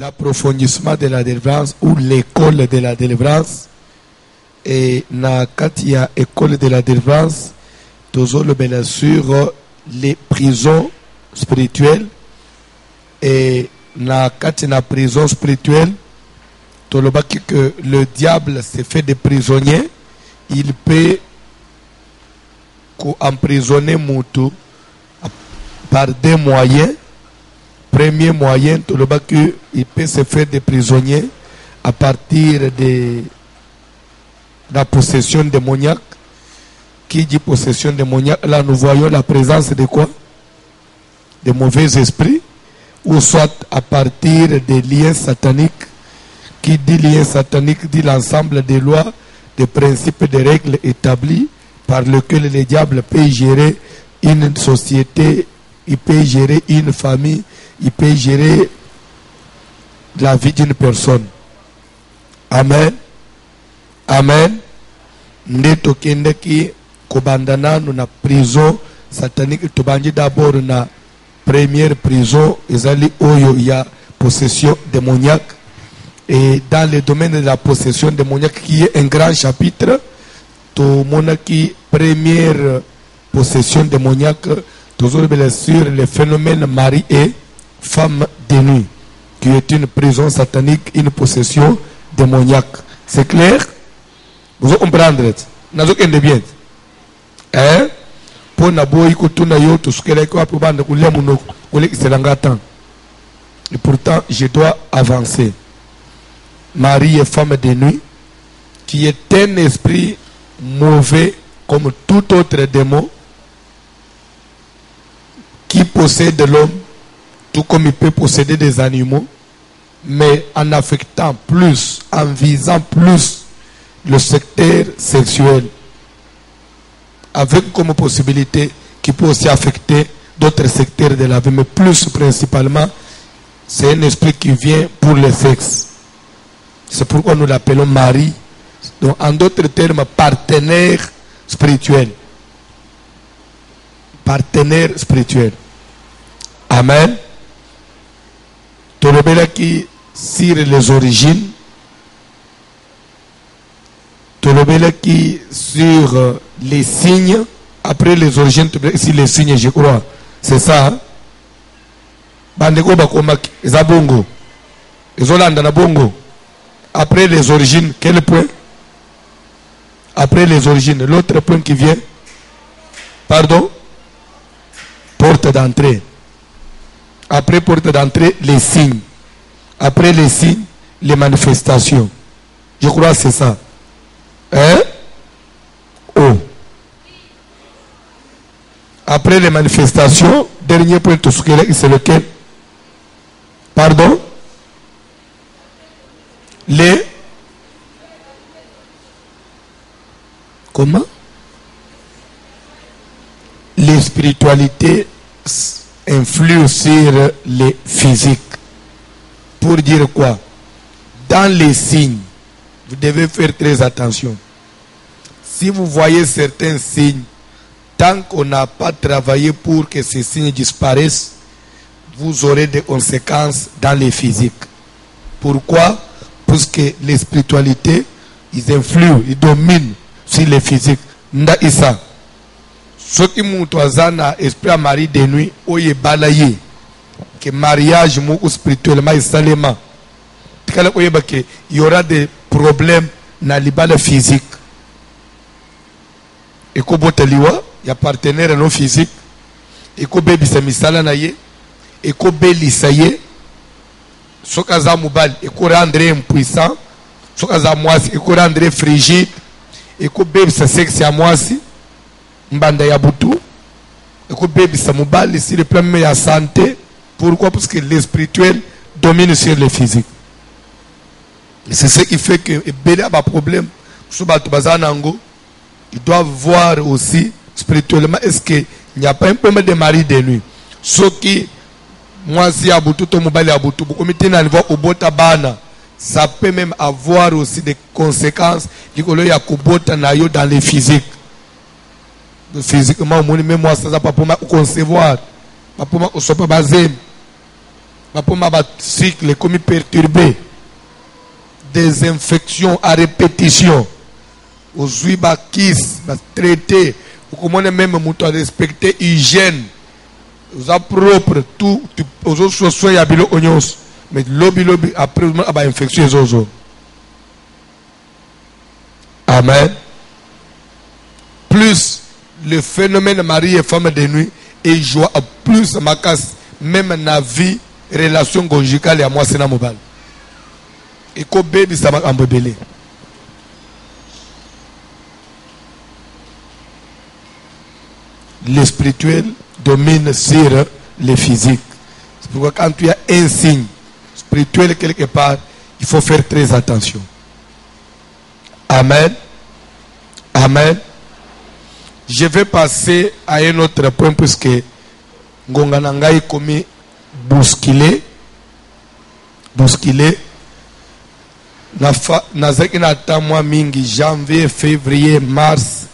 l'approfondissement de la délivrance ou l'école de la délivrance. Et na katia école de la délivrance, toujours le bien sur les prisons spirituelles. Et na katia prison spirituelle, tout le que le diable s'est fait des prisonniers, il peut emprisonner Moutou par deux moyens. Premier moyen, tout le que il peut se faire des prisonniers à partir de la possession démoniaque. Qui dit possession démoniaque? Là, nous voyons la présence de quoi? De mauvais esprits, ou soit à partir des liens sataniques. Qui dit lien satanique dit l'ensemble des lois, des principes, des règles établies par lesquelles le diable peut gérer une société, il peut gérer une famille, il peut gérer la vie d'une personne. Amen. Amen. Ndeto kende ki kobandana na prison satanique tobandi d'abord na première prison ezali oyo ya possession démoniaque. Et dans le domaine de la possession démoniaque qui est un grand chapitre, tout monde qui première possession démoniaque, toujours bien sûr le phénomène mari et femme de nuit, qui est une prison satanique, une possession démoniaque. C'est clair? Vous comprendrez? Nous avons bien. Hein? Pour n'aboyer que tout n'aille tout ce que les quoi pour bande ou les monos ou les selangatan. Et pourtant, je dois avancer. Marie est femme de nuit, qui est un esprit mauvais comme tout autre démon, qui possède l'homme, tout comme il peut posséder des animaux, mais en affectant plus, en visant plus le secteur sexuel, avec comme possibilité qu'il peut aussi affecter d'autres secteurs de la vie, mais plus principalement, c'est un esprit qui vient pour le sexe. C'est pourquoi nous l'appelons Marie. Donc, en d'autres termes, partenaire spirituel. Partenaire spirituel. Amen. Tolobela qui sur les origines. Tolobela qui sur les signes. Après les origines, ici les signes, je crois. C'est ça. Bandeko bakomaki, ezabongo. Ezolanda na bongo. Après les origines, quel point? Après les origines, l'autre point qui vient. Pardon? Porte d'entrée. Après porte d'entrée, les signes. Après les signes, les manifestations. Je crois que c'est ça. Hein? Oh. Après les manifestations, dernier point, c'est lequel? Pardon? Les comment? Les spiritualités influent sur les physiques. Pour dire quoi? Dans les signes, vous devez faire très attention. Si vous voyez certains signes, tant qu'on n'a pas travaillé pour que ces signes disparaissent, vous aurez des conséquences dans les physiques. Pourquoi? Parce que les spiritualités, ils influent, ils dominent sur les physiques. Nda isa. Ce qui m'outoisana esprit à mari de nuit, oye balaye, que mariage mou spirituellement et salement. Il y aura des problèmes dans les balles physiques. Et ko botaliwa, il y a partenaire non physique. Et ko baby sa misala na ye, et ko beli sa ye. Sokaza mubal, et ko rendre impuissant. Sokaza moisi, et ko rendre frigide. Et ko baby sa sexe à moisi. Mbanda ya butu. Et ko baby sa mubal, ici le plan de santé. Pourquoi? Parce que le spirituel domine sur le physique. C'est ce qui fait que Béla a un problème. Ils doivent voir aussi spirituellement est-ce qu'il n'y a pas un problème de mari de nuit. Ce qui, moi, si Aboutou, ton mobile Aboutou, ça peut même avoir aussi des conséquences dans les physiques. Physiquement, même moi, ça ne peut pas concevoir. Pas pour moi, soit pas basé. pour ma cycle comme perturbé, des infections à répétition, aux huiles kiss, traiter, comment même à respecter hygiène, aux propre tout, aux autres soins y a bilo oignons, mais lobby après à infection les autres. Amen. Plus le phénomène mari et femme de nuit et joie plus ma casse même dans la vie relation conjugale et à moi c'est na mobile et ko baby ça m'a embelé le spirituel domine sur le physique. C'est pourquoi quand tu as un signe spirituel quelque part il faut faire très attention. Amen. Amen. Je vais passer à un autre point puisque Ngonganangai commis bousculé nazaki na tamwa mingi janvier février mars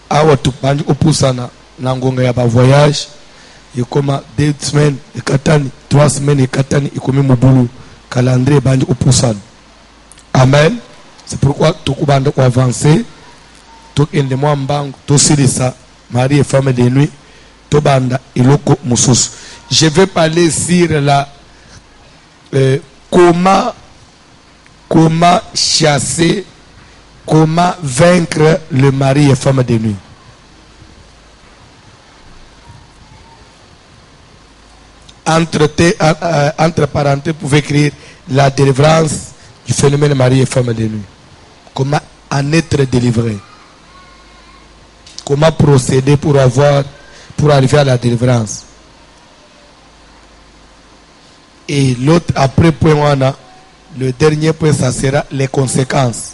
awa tupanji opusana na ngonga ya ba voyage ikoma 2 semaines ekatani 3 semaines ekatani ikomi mubulu calendrier banji opusana. Amen. C'est pourquoi tukubanda ko avancer tokende mwa mbangu tosilisa mari et femme de nuit tobanda iloko mususu. Je vais parler sur la comment chasser, comment vaincre le mari et femme de nuit. Entre parenthèses, vous pouvez écrire la délivrance du phénomène mari et femme de nuit. Comment en être délivré. Comment procéder pour arriver à la délivrance. Et l'autre, après point, on a, le dernier point, ça sera les conséquences.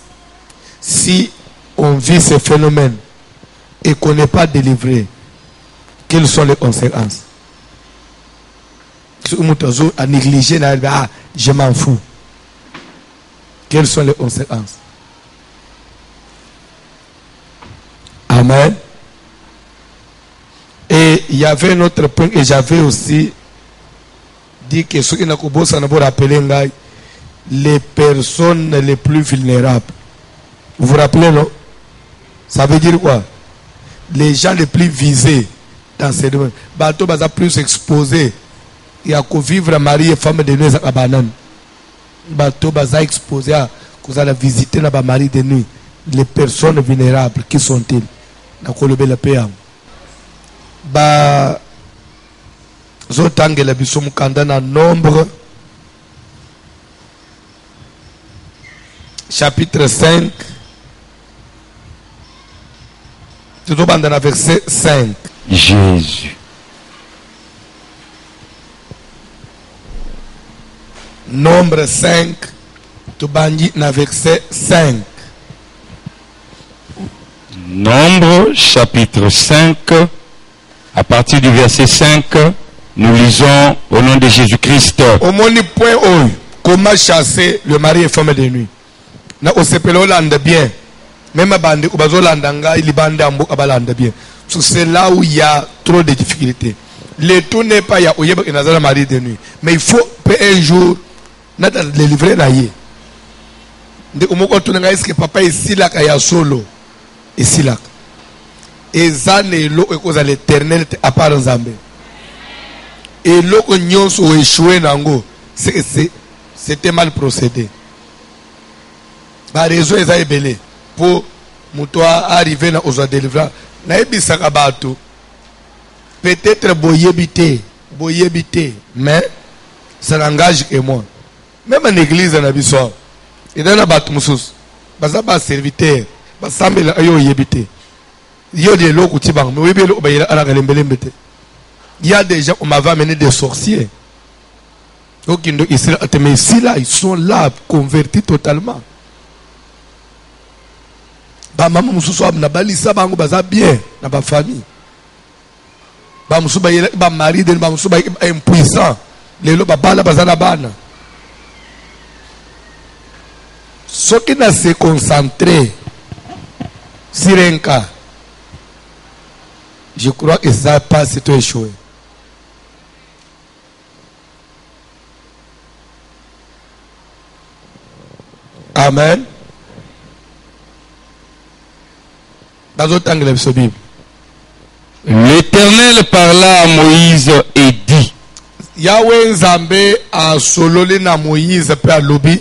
Si on vit ce phénomène et qu'on n'est pas délivré, quelles sont les conséquences? Si on a négligé, je m'en fous. Quelles sont les conséquences? Amen. Et il y avait un autre point que j'avais aussi dit que ceux qui n'ont pas rappelé les personnes les plus vulnérables. Vous vous rappelez, non? Ça veut dire quoi? Les gens les plus visés dans ces domaines. Bateau baza plus exposé. Il y a qu'au vivre mari et femme de nuit à banane. Bateau baza exposé à cause de la visiter na ba mari de nuit. Les personnes vulnérables, qui sont-ils? Na kolobé la paix. Ba zotangela biso mukanda na Nombre chapitre 5 tout au bas verset 5. Jésus. Nombre 5 tout bandi na verset 5. Nombre chapitre 5 à partir du verset 5. Nous lisons au nom de Jésus-Christ. Au moni point haut, comment chasser le mari et femme de nuit. Na osepelo lande bien. Même bande obazo landanga il bande ambo abalande bien. C'est là où il y a trop de difficultés. Le tout n'est pas ya oyeba inazala mari de nuit, mais il faut un jour nata le livrer na ye. De omoko tunanga est-ce que papa ici là kaya solo ici là. Et ça ne lo ekoza l'éternel à part Nzambe. Et l'autre nyonso échoué nango, c'était mal procédé. Ba raison eza ebele pour mutoa arriver na ozo délivrer na ebisaka bato. Peut-être boyebité, mais ça n'engage que moi. Même en église na biso. Et dans la bato musus, baza ba serviteur, ba sambela ayo yebité. Yo de l'autre tibang, mais webelo ba yela ala galembelembete. Il y a des gens, on m'avait amené des sorciers. Donc, mais ici, là, ils sont là, convertis totalement. Maman, moussou, na balisa, bango, baza bien, na ba famille. Ba moussou, ba mari, ba moussou, ba impuissant. Les lots, ba bala, baza na bana. Ceux qui n'a se concentré sur un cas, je crois que ça passe tout échoué. Amen. Dans autre angle de la Bible. L'Éternel parla à Moïse et dit, Yahweh Nzambe a sololé na Moïse pe alobi.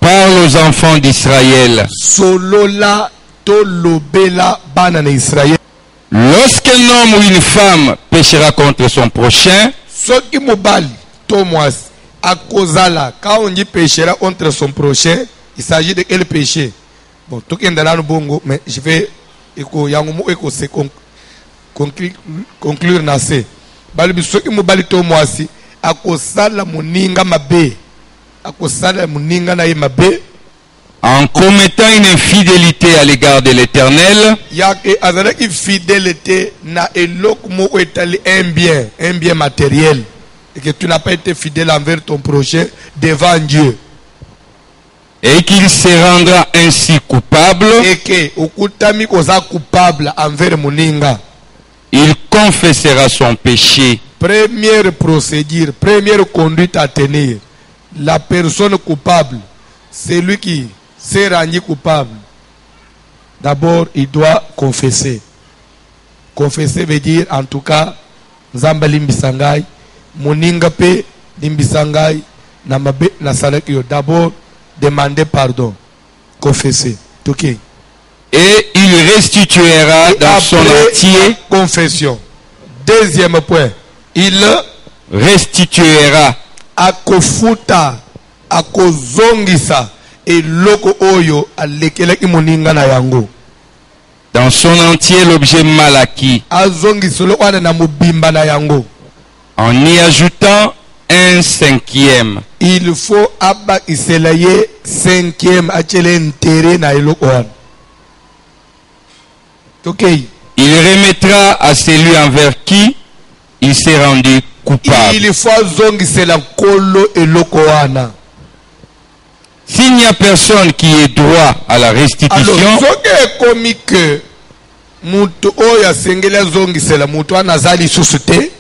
parle aux enfants d'Israël. Solola to lobela bana na Israël. Lorsqu'un homme ou une femme péchera contre son prochain, Soki mobali to mwasi akozala quand on dit péchera contre son prochain, il s'agit de quel péché? Bon, tout qui est dans le bongo, mais je vais conclure na se. Bali soki mobali to mwasi akosala muninga mabe. Akosala muninga na ye mabe. en commettant une infidélité à l'égard de l'Éternel, Yake azalaki fidélité na eloko moko etali un bien matériel, et que tu n'as pas été fidèle envers ton prochain devant Dieu, et qu'il se rendra ainsi coupable, et que okutami koza coupable envers muninga. il confessera son péché. Première procédure, première conduite à tenir, la personne coupable, c'est lui qui s'est rendu coupable. D'abord, il doit confesser. Confesser veut dire, en tout cas, Nzamba limbisangai, muninga pe limbisangai, na mabe na salaki yo. D'abord, demander pardon. Confesser. Ok. Et il restituera dans son entier, Confession. Deuxième point. Il restituera akofuta akozongisa eloko oyo alekelaki moninga na yango. dans son entier l'objet mal acquis, Azongisa eloko wana na mobimba na yango. en y ajoutant un cinquième. Il faut abakisela ye cinquième achele ntere na eloko wana. Ok. Il remettra à celui envers qui il s'est rendu coupable. Il faut azongisela kolo eloko wana. S'il n'y a personne qui ait droit à la restitution, Alors, soki ekomi que mutu oyo asengeli azongisela mutu wana aza lisusu te,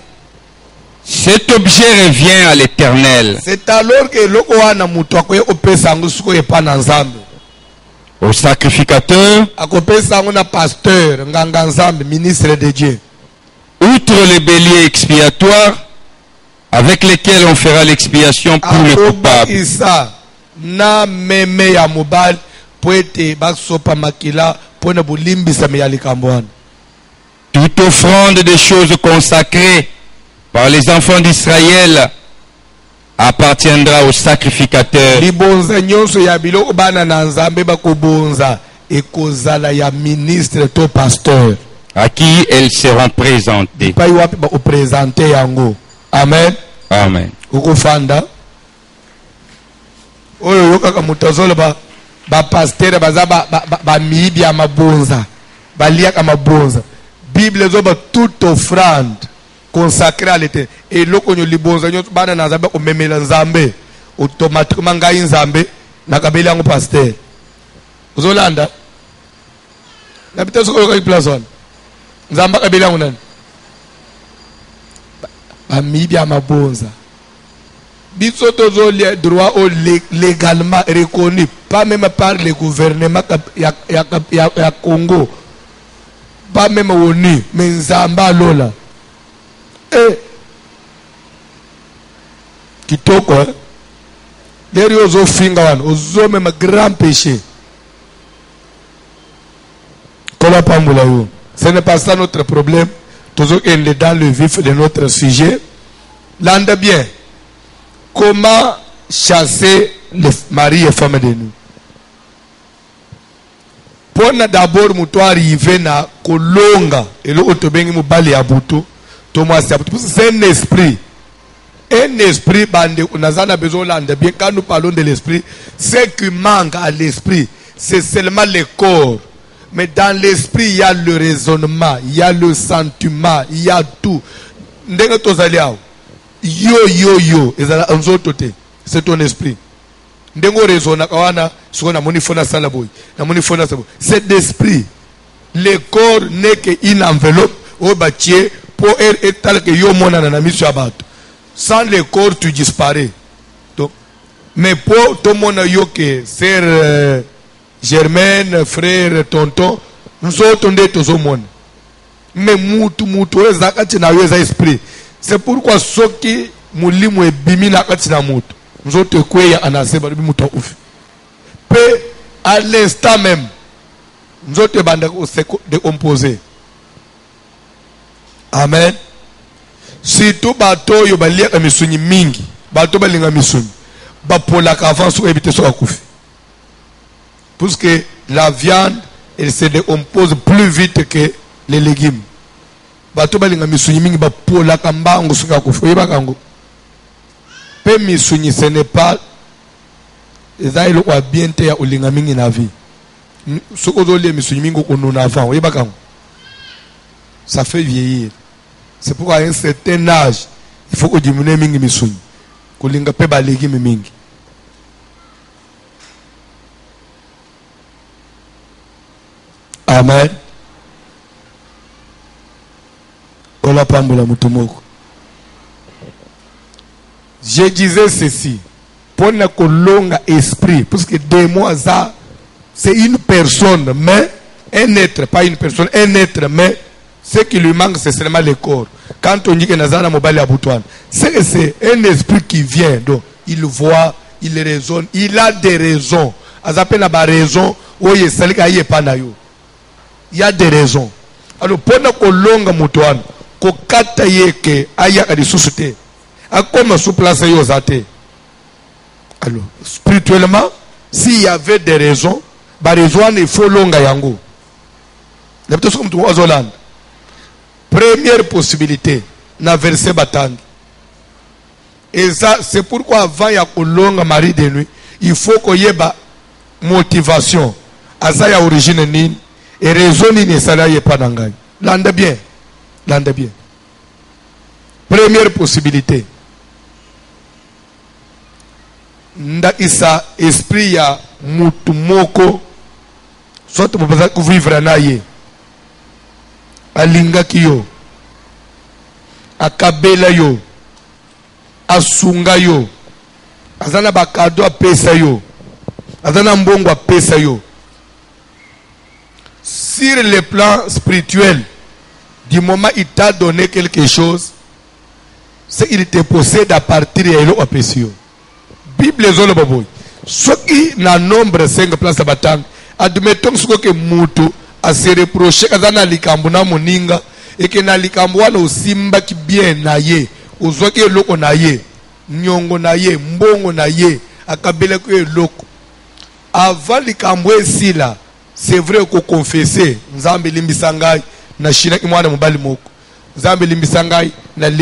cet objet revient à l'Éternel, c'est alors que eloko wana mutu akoye kopesa yango sikoyo epa na Nzambe. au sacrificateur, Akopesa yango na pasteur, nganga Nzambe, ministre de Dieu. outre les béliers expiatoires avec lesquels on fera l'expiation pour le coupable. Isa na meme ya mobali po ete basopa makila po na bolimbisa me ya likambo wana. Toute offrande des choses consacrées par les enfants d'Israël appartiendra au sacrificateur. Libonza nyonso ya biloko bana na Nzambe bakobonza ekozala ya ministre to pasteur. À qui elles seront présentées. Pai wapi ba présenter yango. Amen. Amen. Ukufanda. Oyo yoka mutazolo ba pasteur baza ba mibi ya mabonza. Balia kama mabonza. Bible zoba toute offrande consacrée à l'Éternel. Et loko nyo libonza nyo bana na Nzambe ko memela Nzambe. Automatiquement ngai Nzambe na kabeli yango pasteur. Uzolanda. Na bitaso ko place one. Nzamba kabeli yango nani? Bamibi ya mabonza. Biso tozo les droits légalement reconnus, pas même par le gouvernement ya Congo, pas même ONU, mais Nzamba lola. Kitoko, hein? Derrière ozo finga wan, ozo même grand péché. Comment pas moula yo? Ce n'est pas ça notre problème. Toujours qu'il est dans le vif de notre sujet. L'ande bien. Comment chasser les maris et femmes de nous? Pour d'abord muto arriver na kolonga et le otobengi mubali abuto Thomas abuto. C'est un esprit. Un esprit bande on a besoin l'ande bien. Quand nous parlons de l'esprit, ce qui manque à l'esprit, c'est seulement le corps. Mais dans l'esprit, il y a le raisonnement, il y a le sentiment, il y a tout. C'est ton esprit. C'est l'esprit. Le corps n'est qu'une enveloppe au bâtiment pour être tel que yo monana na misu abato. Sans le corps, tu disparais. Donc, Mais pour tout le monde, sœur Germaine, frère, tonton, nous sommes tous au monde. Mais moutou, esprit. C'est pourquoi ceux qui moulimou et bimina katina moutou. Nous sommes quoi ya anase bari moutou ouf. Peu à l'instant même, nous sommes banda décomposés. Amen. Si tout bateau yo balia kamisuni mingi, bateau balinga misuni, bapola qu'avance ou éviter so akoufi. Parce que la viande, elle se décompose plus vite que les légumes. Bateau balinga misuni mingi bapola kamba ngo suka akoufi. Oye bakango. Pe misuni ce n'est pas ezali lo kwa bien te ya olinga mingi na vie. Soko zo le misuni mingi ko nona avant. Oye bakango. Ça fait vieillir. C'est pourquoi à un certain âge, il faut que diminuer mingi misuni. Ko linga pe ba légumes mingi. Amen. Ola pambola mutumoko. Je disais ceci. Pour ne kolonga esprit. Parce que démon, c'est une personne, mais un être, pas une personne, un être, mais ce qui lui manque, c'est seulement le corps. Quand on dit que Nazara Mobali Aboutouane, c'est un esprit qui vient. Donc, il voit, il raisonne, il a des raisons. Azapena ba raison, oye salika ye panayo. Il y a des raisons. Alors, pendant que l'on moutoine, qu'on kataye que aya a des sociétés, à comme sous place yozate. Alors, spirituellement, s'il y avait des raisons, bah raison il faut longa yango. La petite comme tout Azoland. Première possibilité, na verset batang. Et ça, c'est pourquoi avant ya kolonga mari de nuit, il faut qu'il y ait motivation. Azaya origine nini. Et raison ni salaire pas d'engagement. L'ande bien. L'ande bien. Première possibilité. Nda isa esprit ya mutumoko. Soit tu peux vivre na ye. Alinga kiyo. Akabela yo. Asunga yo. Azana bakado a pesa yo. Azana mbongo a pesa yo. Sur le plan spirituel, du moment il t'a donné quelque chose, c'est qu'il te possède à partir de l'opération. Bible est le boboy. Ce qui n'a nombre 5 places à batang, admettons que Moutou a se reproché qu'azana likambuna moninga et que na likambwana au simba qui bien naye, au zoke loko naye, nyongo naye, mbongo naye, akabele que loko. Avant likambwe sila. C'est vrai qu'on confesse. Nzambe limbisangai na shina imwana mubali moko. Nzambe limbisangai na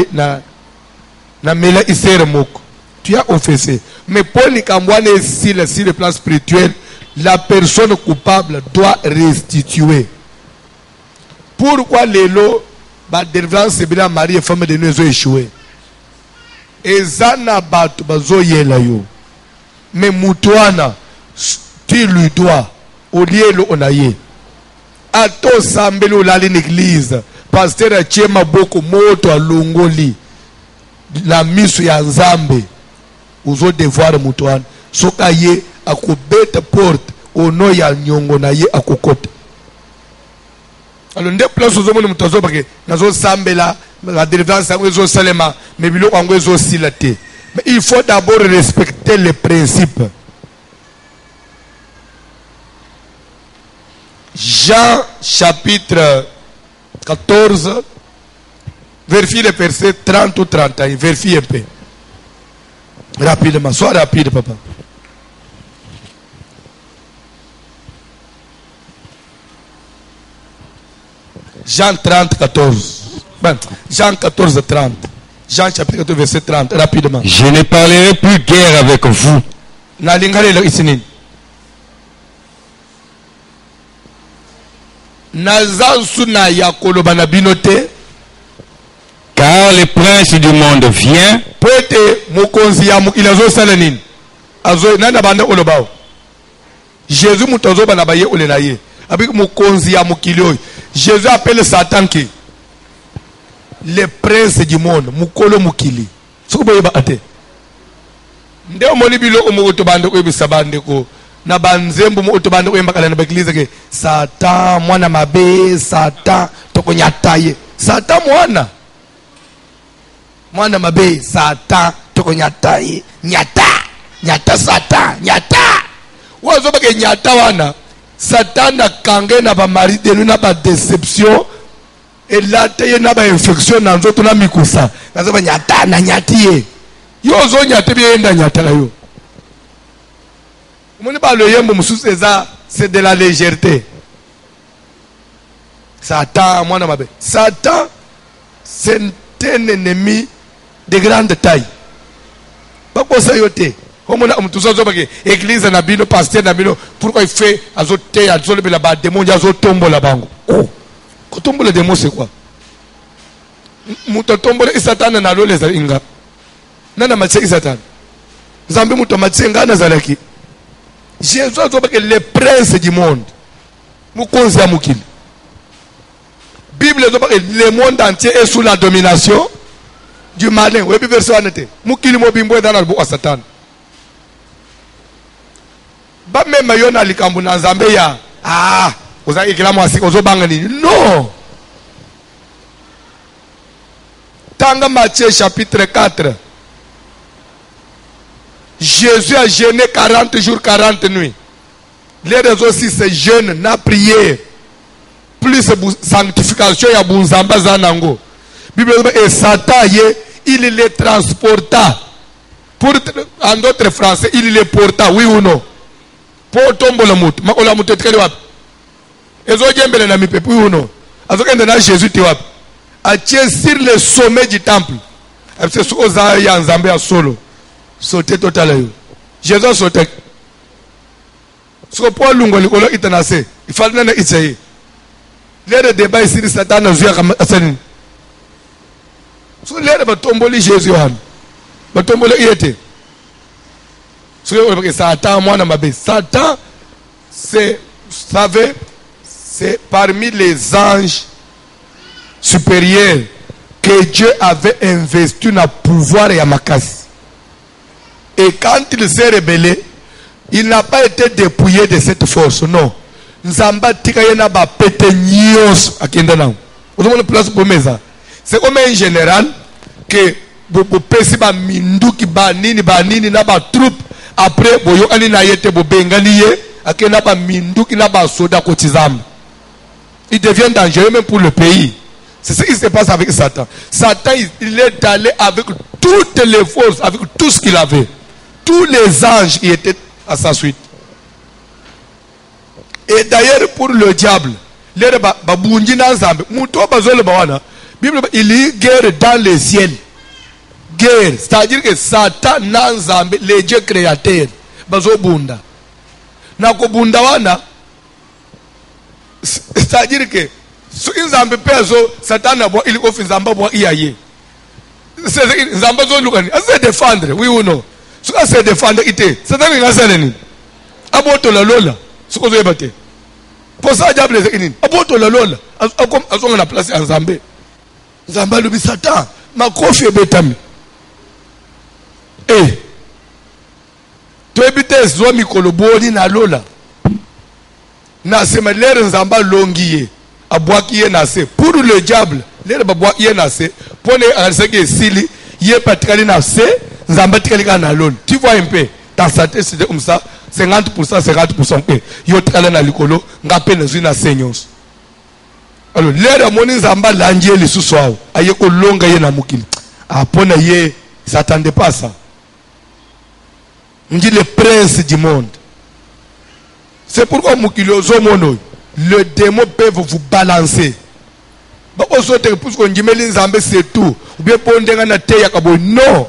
mela isere moko. Tu as confessé. Mais pour les Kambouane sur le plan spirituel, la personne coupable doit restituer. Pourquoi les lots, bah délivrance c'est bien Marie et femme de nous ont échoué. Et zana batu bazo yela yo. Mais mutuana, tu lui dois. Au lieu de l'onaye. A to sambelo la l'église. Pasteur a tchema boko moto a longoli. La mise ya nzambe. Uzo devoir mutuan. Soka ye a kubete porte. Ono ya nyongo na ye a kukote. Alors, nde place aux hommes mutazo parce que nazo sambela la délivrance angwezo salema mais bilo angwezo silate. Mais il faut d'abord respecter les principes. Jean chapitre 14, vérifiez les versets 30 ou 31, vérifiez un peu. Rapidement, sois rapide papa. Jean 30, 14. Ben, Jean 14, 30. Jean chapitre 14, verset 30, rapidement. Je ne parlerai plus guère avec vous. Car le prince du monde vient. Jésus mutozo banabaye olenaye. Avec mukonzi ya mukilio. Jésus appelle Satan qui le prince du monde, mukolo mukili. Sokoboye ba ate. Ndeo moni bilo umu utobando kwe bisabande ko. Na banzembu mu utobando kwe mbakala na bakiliza ke. Satan mwana mabe, Satan toko nyataye. Satan mwana. Mwana mabe, Satan toko nyataye. Nyata Satan, nyata. Wazo bake nyata wana. Satan na kange na ba maride na ba deception. Et là, il y a une infection dans notre ami Koussa. Nous avons nyata na nyatiye. Yo zo nyate bien na nyata la yo. Mon pas le yembo musu c'est de la légèreté. Satan moi na mabe. Satan c'est un ennemi de grande taille. Pas pour ça yote. Comme on a tout ça parce que église na bino pasteur na bino pourquoi il fait azote azole la ba démon azotombo la bango. Oh. Quand tombe le démon c'est quoi? Muto tombe le Satan na lo les inga. Nana matse Satan. Zambi muto matse ngana zalaki. Jésus a dit que les princes du monde. Mukonza mukili. Bible dit que le monde entier est sous la domination du malin. Oui, verset anete. Mukili mo bimbo dans le bois Satan. Ba même yona likambu na Nzambe ya. Ah. Non. Tanga Matthieu chapitre 4. Jésus a jeûné 40 jours, 40 nuits. Les raisons aussi c'est jeûne, n'a prié. Plus sanctification, il y a Bouzamba Zanango. Bible et Satan, il les transporta. Pour, en d'autres français, il les porta, oui ou non? Pour tomber le mout. Ma ola mout est très loin. Ezo jembele na mipepu uno. Azo kende na Jésus te wapi. Atie sur le sommet du temple. Apse soko za ya Nzambe ya solo. Sauter total yo. Jésus a sauté. Soko po lungo likolo itanase. Ifalna na itsaye. Lere débat ici Satan na zuya kama asani. Soko lere batomboli Jésus wan. Batomboli yete. Soko Satan mwana mabe. Satan c'est vous savez c'est parmi les anges supérieurs que Dieu avait investi dans le pouvoir et à Makasi. Et quand il s'est rebellé, il n'a pas été dépouillé de cette force. Non. Nzamba tika yena ba pete nyos akenda na. Vous avez place pour meza. C'est comme en général que vous pesi ba minduki ba nini na ba troupe après boyo ani na yete bo bengaliye akenda ba minduki na ba soda kotizam. Il devient dangereux même pour le pays. C'est ce qui se passe avec Satan. Satan, il est allé avec toutes les forces, avec tout ce qu'il avait. Tous les anges qui étaient à sa suite. Et d'ailleurs, pour le diable, il y a guerre dans les ciels. Guerre, c'est-à-dire que Satan, les dieux créateurs, c'est-à-dire que si Nzambe peso Satan abo il ofi Nzamba bo iyaye. C'est Nzamba zo lukani à se défendre, oui ou non? Si à se défendre ité, Satan ngasa nini? Aboto la lola, ce qu'on veut battre. Pour ça diable c'est nini? Aboto la lola, comme azonga na place Nzambe. Nzamba lubi Satan, makofi ebetami. Eh. To ebite zo mikolo boni na lola. Na sema lere Nzamba longiye abwakiye nase pour le diable lere babwakiye nase pone arseke sili ye patikali nase Nzamba tikali kana lolo. Tu vois un peu dans sa tête c'est comme ça 50% pe yo tikala na likolo ngape na zina senyos. Alors lere moni Nzamba langie lisusu awo aye ko longa ye na mukili apona ye s'attendait pas ça. On dit le prince du monde. C'est pourquoi le démon peut vous balancer. C'est tout. Non.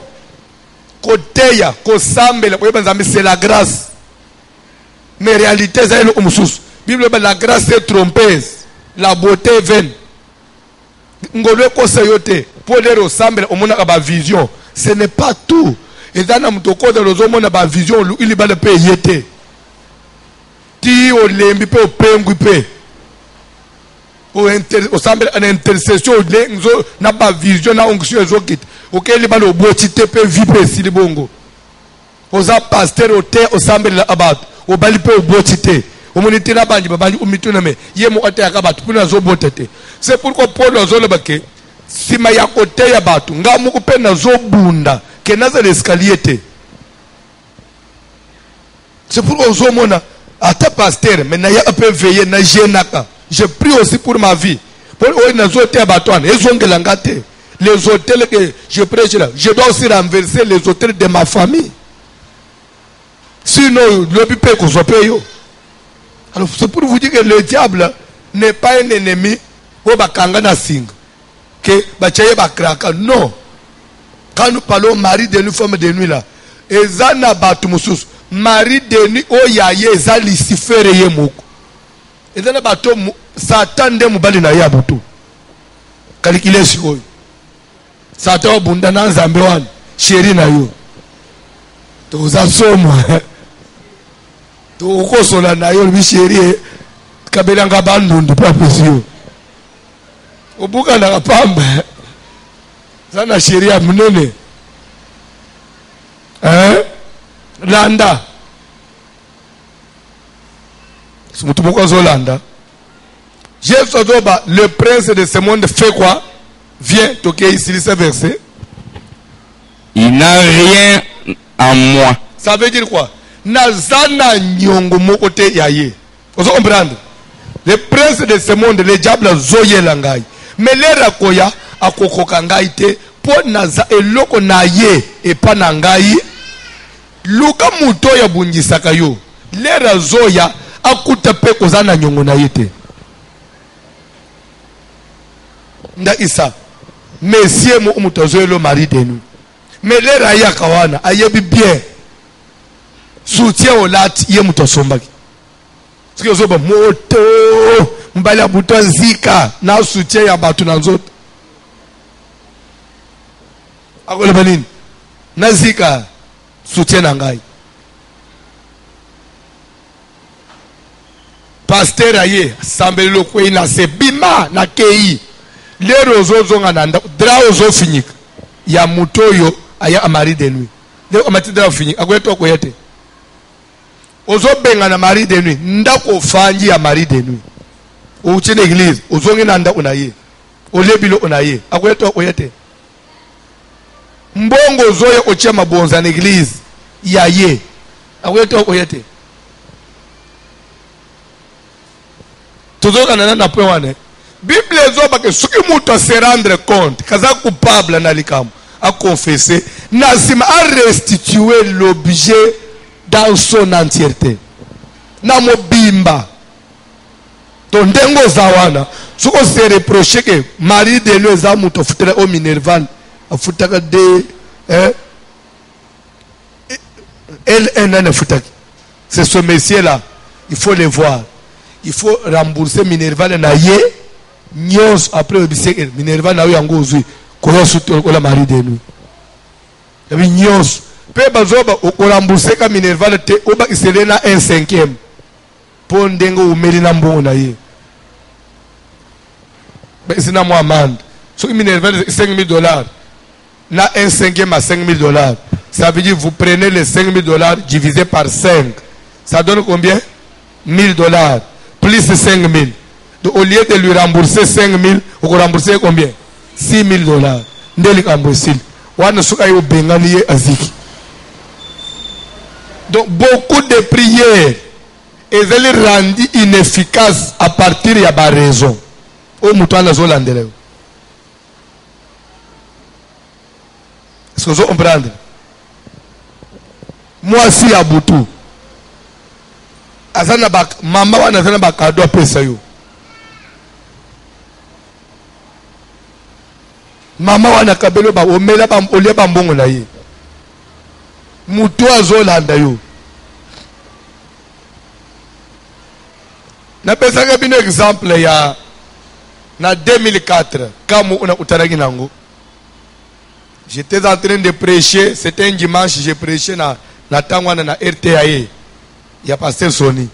C'est la grâce. Mais en réalité, la grâce est trompeuse. La beauté est vaine. Vision. Ce n'est pas tout. Et dans la vision, il va le payer. Ti o lembi pe o pengu pe o sambe en intercession lenzo na ba vision na onction ezokit okeli ba lo botite pe vipe sili bongo oza pasteur ote osambela abantu obali pe obotite omonite na banji babali umituna me ye mo ate akabatu puna zo botete. C'est pourquoi Paul azoloba ke sima ya kote ya batu nga mu kupena zo bunda ke naza l'escalier te. C'est pourquoi ozomona ata pasteur mais na ya peu veiller na jenaka. Je prie aussi pour ma vie. Pour les hôtels les hôtels que je prêche là, je dois aussi renverser les hôtels de ma famille. Sinon, le pipé qu'on soit payé. Alors, c'est pour vous dire que le diable n'est pas un ennemi. Non. Quand nous parlons mari de nuit, femme de nuit là, mari de nuit, oh yaye, eza Lucifer ye moko. Et dans le bateau, Satan de mubali na yabutu. Kalikile sikoy. Satan bunda na nzambe wana. Sheri na yo. To zasomo. To ukosola na yo bi sheri. Kabela ngabandundu pa pesio. Obuka na kapamba. Sana sheri ya munene. Landa. Le prince de ce monde fait quoi? Viens toquer ici ce verset. Il n'a rien en moi. Ça veut dire quoi? Nazana nyongo mokote yaye. Vous comprenez? Le prince de ce monde, le diable zoye langai. Mais le rakoya akokoka ngai te po naza eloko na ye e pa na ngai. Luka muto ya bunjisaka yo. Le razoya akuta pe kozana nyongo na yete. Nda isa monsieur mo umutozo le mari de nous. Mais le raya kawana ayebi bien. Soutien au lat ye mutosombaki. Ce que zoba moto mbala buto zika na soutien ya batu na nzoto. Akole balini. Na zika soutien na ngai. Pasteur aye sambelo ko ina se bima na kei le rozo zonga nanda dra ozo finik ya mutoyo aya amari de nuit le amati dra finik akweto ko yete ozo benga na mari de nuit ndako fanji ya mari de nuit o chine église ozongi nanda unaye olebilo unaye akweto ko yete mbongo zoye ochema bonza na église ya ye akweto ko yete. Toujours na point wane Bible zoba ke suki muto se rendre compte kaza coupable na likam a confesser nasima a restituer l'objet dans son entièreté na mobimba to ndengo zawana suko se reprocher que mari de lui za muto futela au Minerval afutaka de elle en futaki. C'est ce monsieur là, il faut le voir. Il faut rembourser Minerval na ye nyos après le bisek Minerval na yango ozui ko yosuto ko la mari de nous. Yabi nyos pe bazoba o rembourser ka Minerval te oba iselena 1/5 pour ndengo umeli na mbongo na ye. Ben sina mo amende. So Minerval $5,000 na 1/5 à $5,000. Ça veut dire vous prenez les $5,000 divisé par 5. Ça donne combien? $1,000. Plus 5,000. Donc au lieu de lui rembourser 5,000, vous remboursez combien? $6,000. Ndeli imbécile. Wana suka yo bengani aziki. Donc beaucoup de prières elles rendues inefficaces à partir de la raison. Au mutana zolandele. Est-ce que vous comprenez? Moi si à Boutou. Azana bak mama wana azana bakado pesa yo. Mama wana kabelo ba omela ba olia ba mbongo na ye. Mutu azolanda yo. Na pesa ka bino exemple ya na 2004 kama una utaragi nango. J'étais en train de prêcher, c'était un dimanche, j'ai prêché na tangwana na RTAE. Il y a pasteur Sony.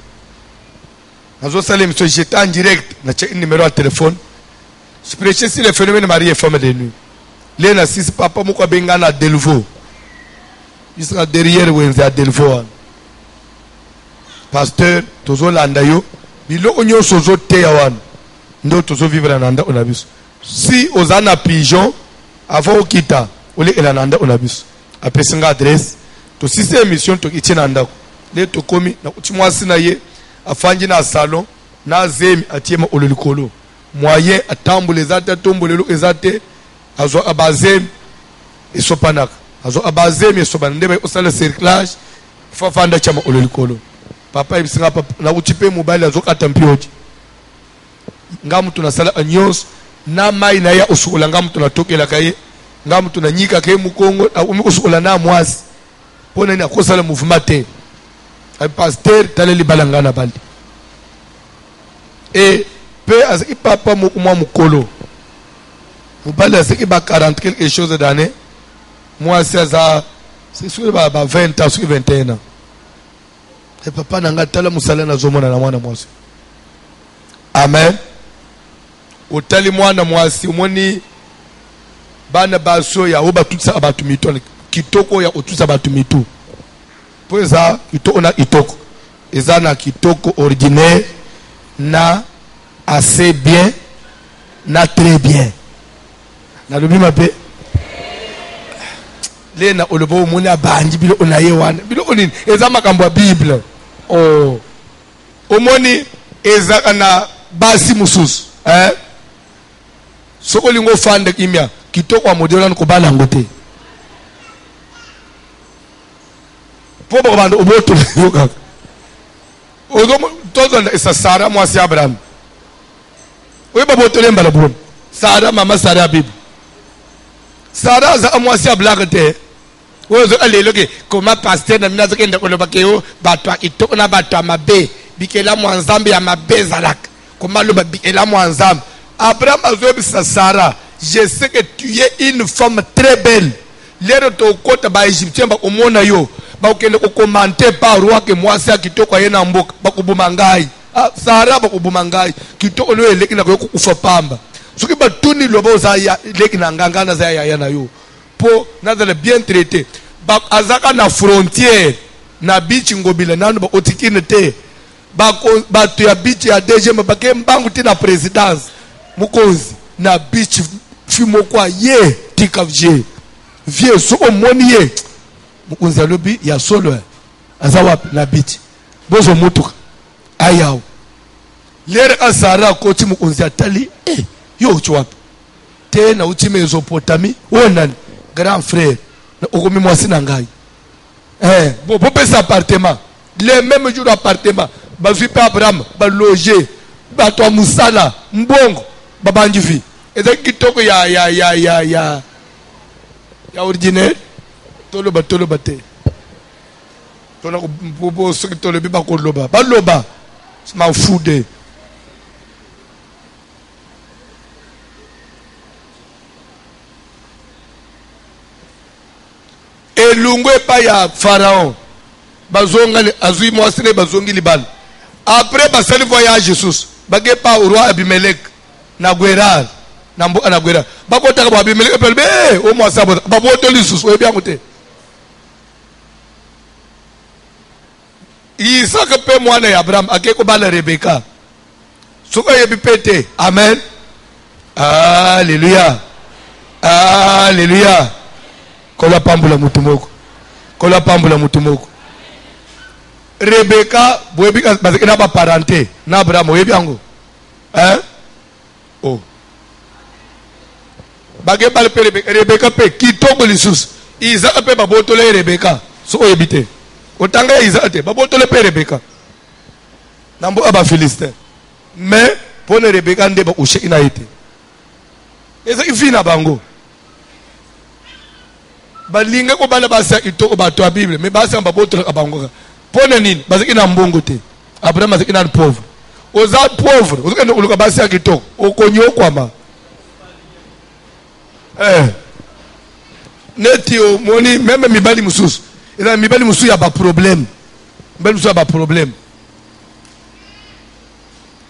J'étais en direct, na check numéro de téléphone. Je prêchais sur le phénomène de marié et femme de nuit. Là, na six papa moko benga na Delvaux. il sera derrière Wenze à Delvaux. Pasteur, tozo landa yo, bilo onyo sozo te yawan. Ndo tozo vivre ananda onabis. Si ozana pigeon, avant okita, ole elananda onabis. Après singa adresse, to si c'est émission to itinanda. Le to komi na utimwasi na ye, afanji na salon, na zemi atiema ololikolo. Moyen atambule zate tombole lo ezate, azo abazem esopanak. Azo abazem esopanande osala cerclage, fafanda chama ololikolo. Papa ibisinga papa na uchipe mobile azokata mpioji ngamu tunasala anyos na mai na ya usukula ngamu tunatokela kaye ngamu tunanyika kaye mukongo na usukula na mwasi pona ni akosala mouvement te ay pasteur taleli balangana bali et pe aziki papa mwa mukolo mobile aziki ba 40 quelque chose d'année mwasi aza c'est sûr ba 20 ans sur 21 ans. Et papa n'a pas tala musala na zomona na mwana mwasi. Amen. Otali mwana mwasi moni bana baso ya oba tutsa abatu mitu kitoko ya otutsa abatu mitu. Poza kitoko na kitoko. Eza na kitoko ordinaire na assez bien na très bien. Na lobi mabe lena olobo moni abanji bilo onaye wana bilo onini eza makambo ya Bible. Oh, omoni ezaka na basi mususu soko lingo fande kimia kitoko modelo ko bala ngote po ba bando oboto yoka ozo todo esa Sara mwasi Abraham we ba boto lemba la bon Sara mama Sara bibi Sara za mwasi ablagate ozo aleloke koma pasteur na minazo kenda koloba keo batwa kitoko na batwa mabe bikela mwanzambe ya mabeza lak koma loba bikela mwanzambe Abraham azobisa Sara je sais que tu es une femme très belle lero to kota ba Egyptien ba omona yo ba okende ko commenter par roi que mwasi akitoko yena mboka ba kubuma ngai Sara ba kubuma ngai kitoko no eleki na ko kufa pamba soki ba tuni lobo za ya leki na ngangana za ya na yo po nazale bien traité ba azaka na frontière na bichi ngobile nanu ba otikine te ba to ya bichi ya deuxième ba ke mbangu te na présidence mukonzi na bichi fimo kwa ye tikavje vie so omoni ye mukonzi alobi ya solo azawa na bichi bozo mutuka ayaw lere asara ko ti mukonzi atali yo chwapi te na uti Mesopotami onani grand frère na okomi mwasi na ngai bon pesa appartement les mêmes jours appartement bazwi pa Abraham ba loger ba to musala mbongo babanji vi eza kitoko ya ordinaire tolo ba te tolo ko so tolo bi ba ko loba ba loba ma fude elungwe pa ya Pharaon bazonga azui mwasine bazongi libal après basali voyage Jesus bage pa roi Abimelech na Gwerar na mbo na Gwerar bakota ka Abimelech pelbe o mwasa baboto Jesus o bia ngote Isaac pe mwana ya Abraham akeko bala Rebecca soko yebi pete amen hallelujah hallelujah kola pambula mutumoko kola pambula mutumoko Rebecca boyebi bazekina ba parenté na Abraham oyebi yango oh bage bal pe Rebecca pe kitoko lisusu Isaac pe babotole Rebecca so oyebite otanga Isaac te babotole pe Rebecca nambo aba Philistin mais pone Rebecca ndeba ushe inaite eza ifina bango balinga ko bana basa itoko bato ya Bible mais basa babotola abangoka pone nini baziki na mbongo te Abraham baziki na pauvre oza pauvre ozokende uluka basa ya kitoko okonyo kwama neti o moni même mibali mususu eza mibali mususu ya ba problème mibali mususu ya ba problème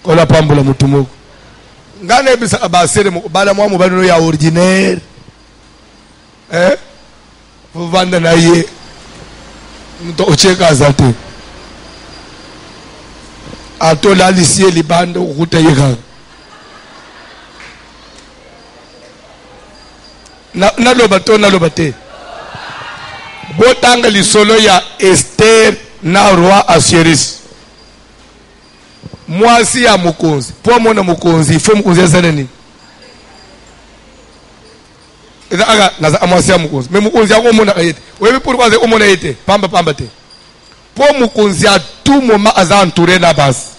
kola pambula mutumoko ngane bisa abasere bala mwa mobali no ya ordinaire vanda na ye Ocheka zate. Ato la lisie libando route yega. Na lobate. Botanga lisolo ya Esther na roi Asieris. Moi si ya mukonzi. Po mona mukonzi, il faut mukonzi azaleni. Aga naza amwasi ya mukonzi. Mais mukonzi yako mona ayete. Wewe pourquoi ze omona ayete? Pamba te. Po mukonzi à tout moment aza entouré na base.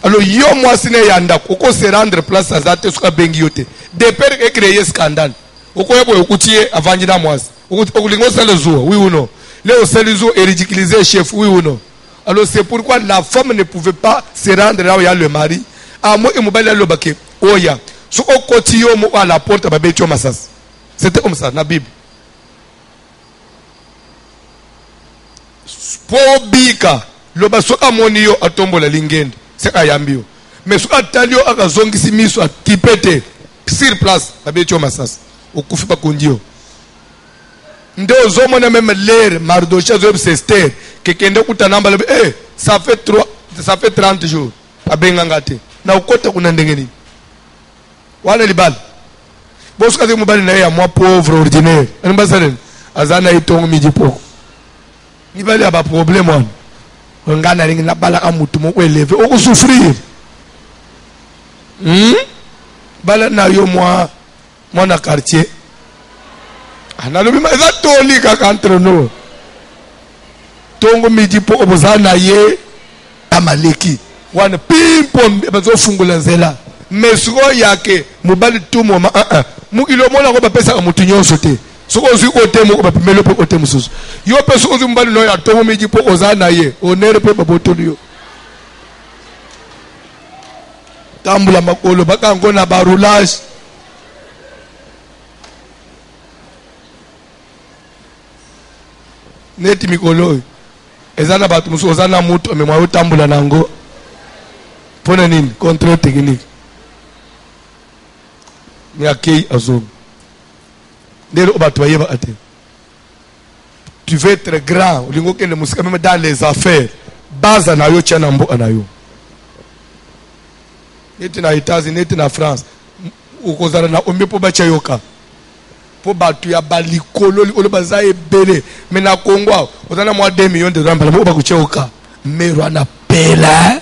Alors yo mwasi ne yanda koko se rendre place azate suka bengi yote. De père que créer scandale. Oko yabo okutie avanji na mwasi. Okulingo sale zuo, oui ou non? Léo sale zuo et ridiculiser chef, oui ou non? Alors c'est pourquoi la femme ne pouvait pas se rendre là où il y a le mari. Ah moi et mon bel le baké. Oh ya. So au quotidien mo à la porte ba betio masas. C'était comme ça na Bible. Po bika lo basoka monio atombola lingende. C'est ayambio. Mais so atalio akazongisi miso atipete sur place ba betio masas. Okufi pa kondio. Nde ozomona même l'air Mardochée zo Esther que kende kutanamba ça fait 30 jours abengangate na ukota kuna ndengeni wala libal bosu kazi mubali na ya moi pauvre ordinaire anibasalen azana itongo mijipoko nibali aba problème wana ngana ringi na bala amutu mo kweleve okusufrir bala na yo moi na quartier analobi ma eza toli kaka entre nous tongo midi po obozana ye amaleki wana pimpom bazo fungula nzela mesiko yake mobali tout moment mukilo mona ko bapesa mutu nyonso te soko zwi kote mo ko bapimelo po kote mususu yo pe soko zwi mbali no ya tongo midi po ozana ye onere pe babotoli yo tambula makolo baka ngona barulage neti mikolo ezana batu musu ozana mutu me mwa utambula nango pona nini contrôle technique ni akei azom ndelo batu bayeba ate tu veux être grand ulingo kende musika même dans les affaires baza na yo chana mbo anayo neti na États-Unis neti na France ukozana na ombe po bacha yoka po batu ya balikolo olo baza ebele mais na Congo ozana mwa 2 millions de dollars mbala ba kucheuka mero na pela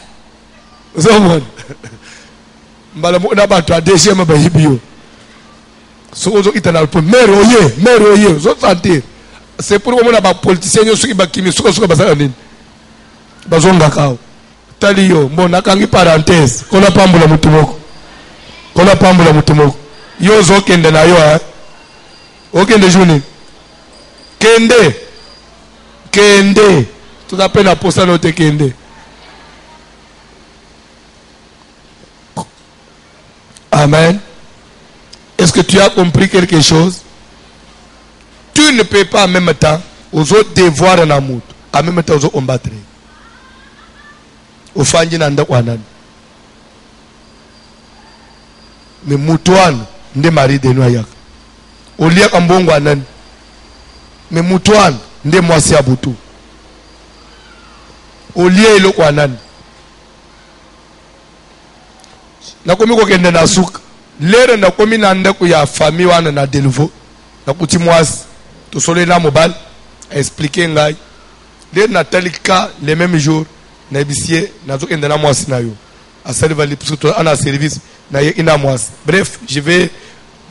zomon mbala mo na batu adeshe ma bahibio so ozo itana po mero ye zo santé c'est pour moi na ba politicien yo suki bakimi suka baza nini bazonga kao taliyo mbona kangi parenthèse kona pambula mutumoko yo zo kende na yo okende journée kende tout à peine à posa no te kende. Amen. Est-ce que tu as compris quelque chose? Tu ne peux pas en même temps aux autres devoirs en amour, en même temps aux autres combattre. Au fanji nanda kwanan. Mais mutuan nde mari de noyak. Olia kambongo anan. Mais mutuan nde mwasi abutu. Olia ilo kwanan. Nakomi ko kende na suka. Lere nakomi nanda ku ya famille wana na Delvaux. Nakuti mwasi. To sole na mobile. Expliquer ngai. Lere na telika le même jour. Na bisie na zo kende na mwasi na yo. A servir les parce que on a service na ina mwasi. Bref, je vais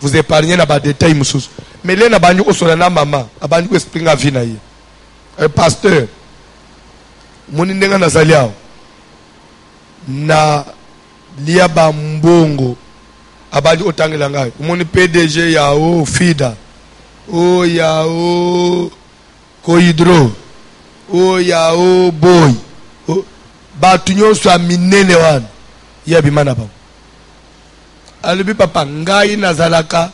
vous épargner na ba détail mususu. Mais là na banyu ko sole na mama, abanyu ko expliquer nga vie na ye. Un pasteur moni ndenga na zaliao na lia bambongo abali otangela ngai moni PDG ya o FIDA o ya o Cohydro o ya o boy o batu nyonso aminene wana ya bimana ba alibi papa ngai nazalaka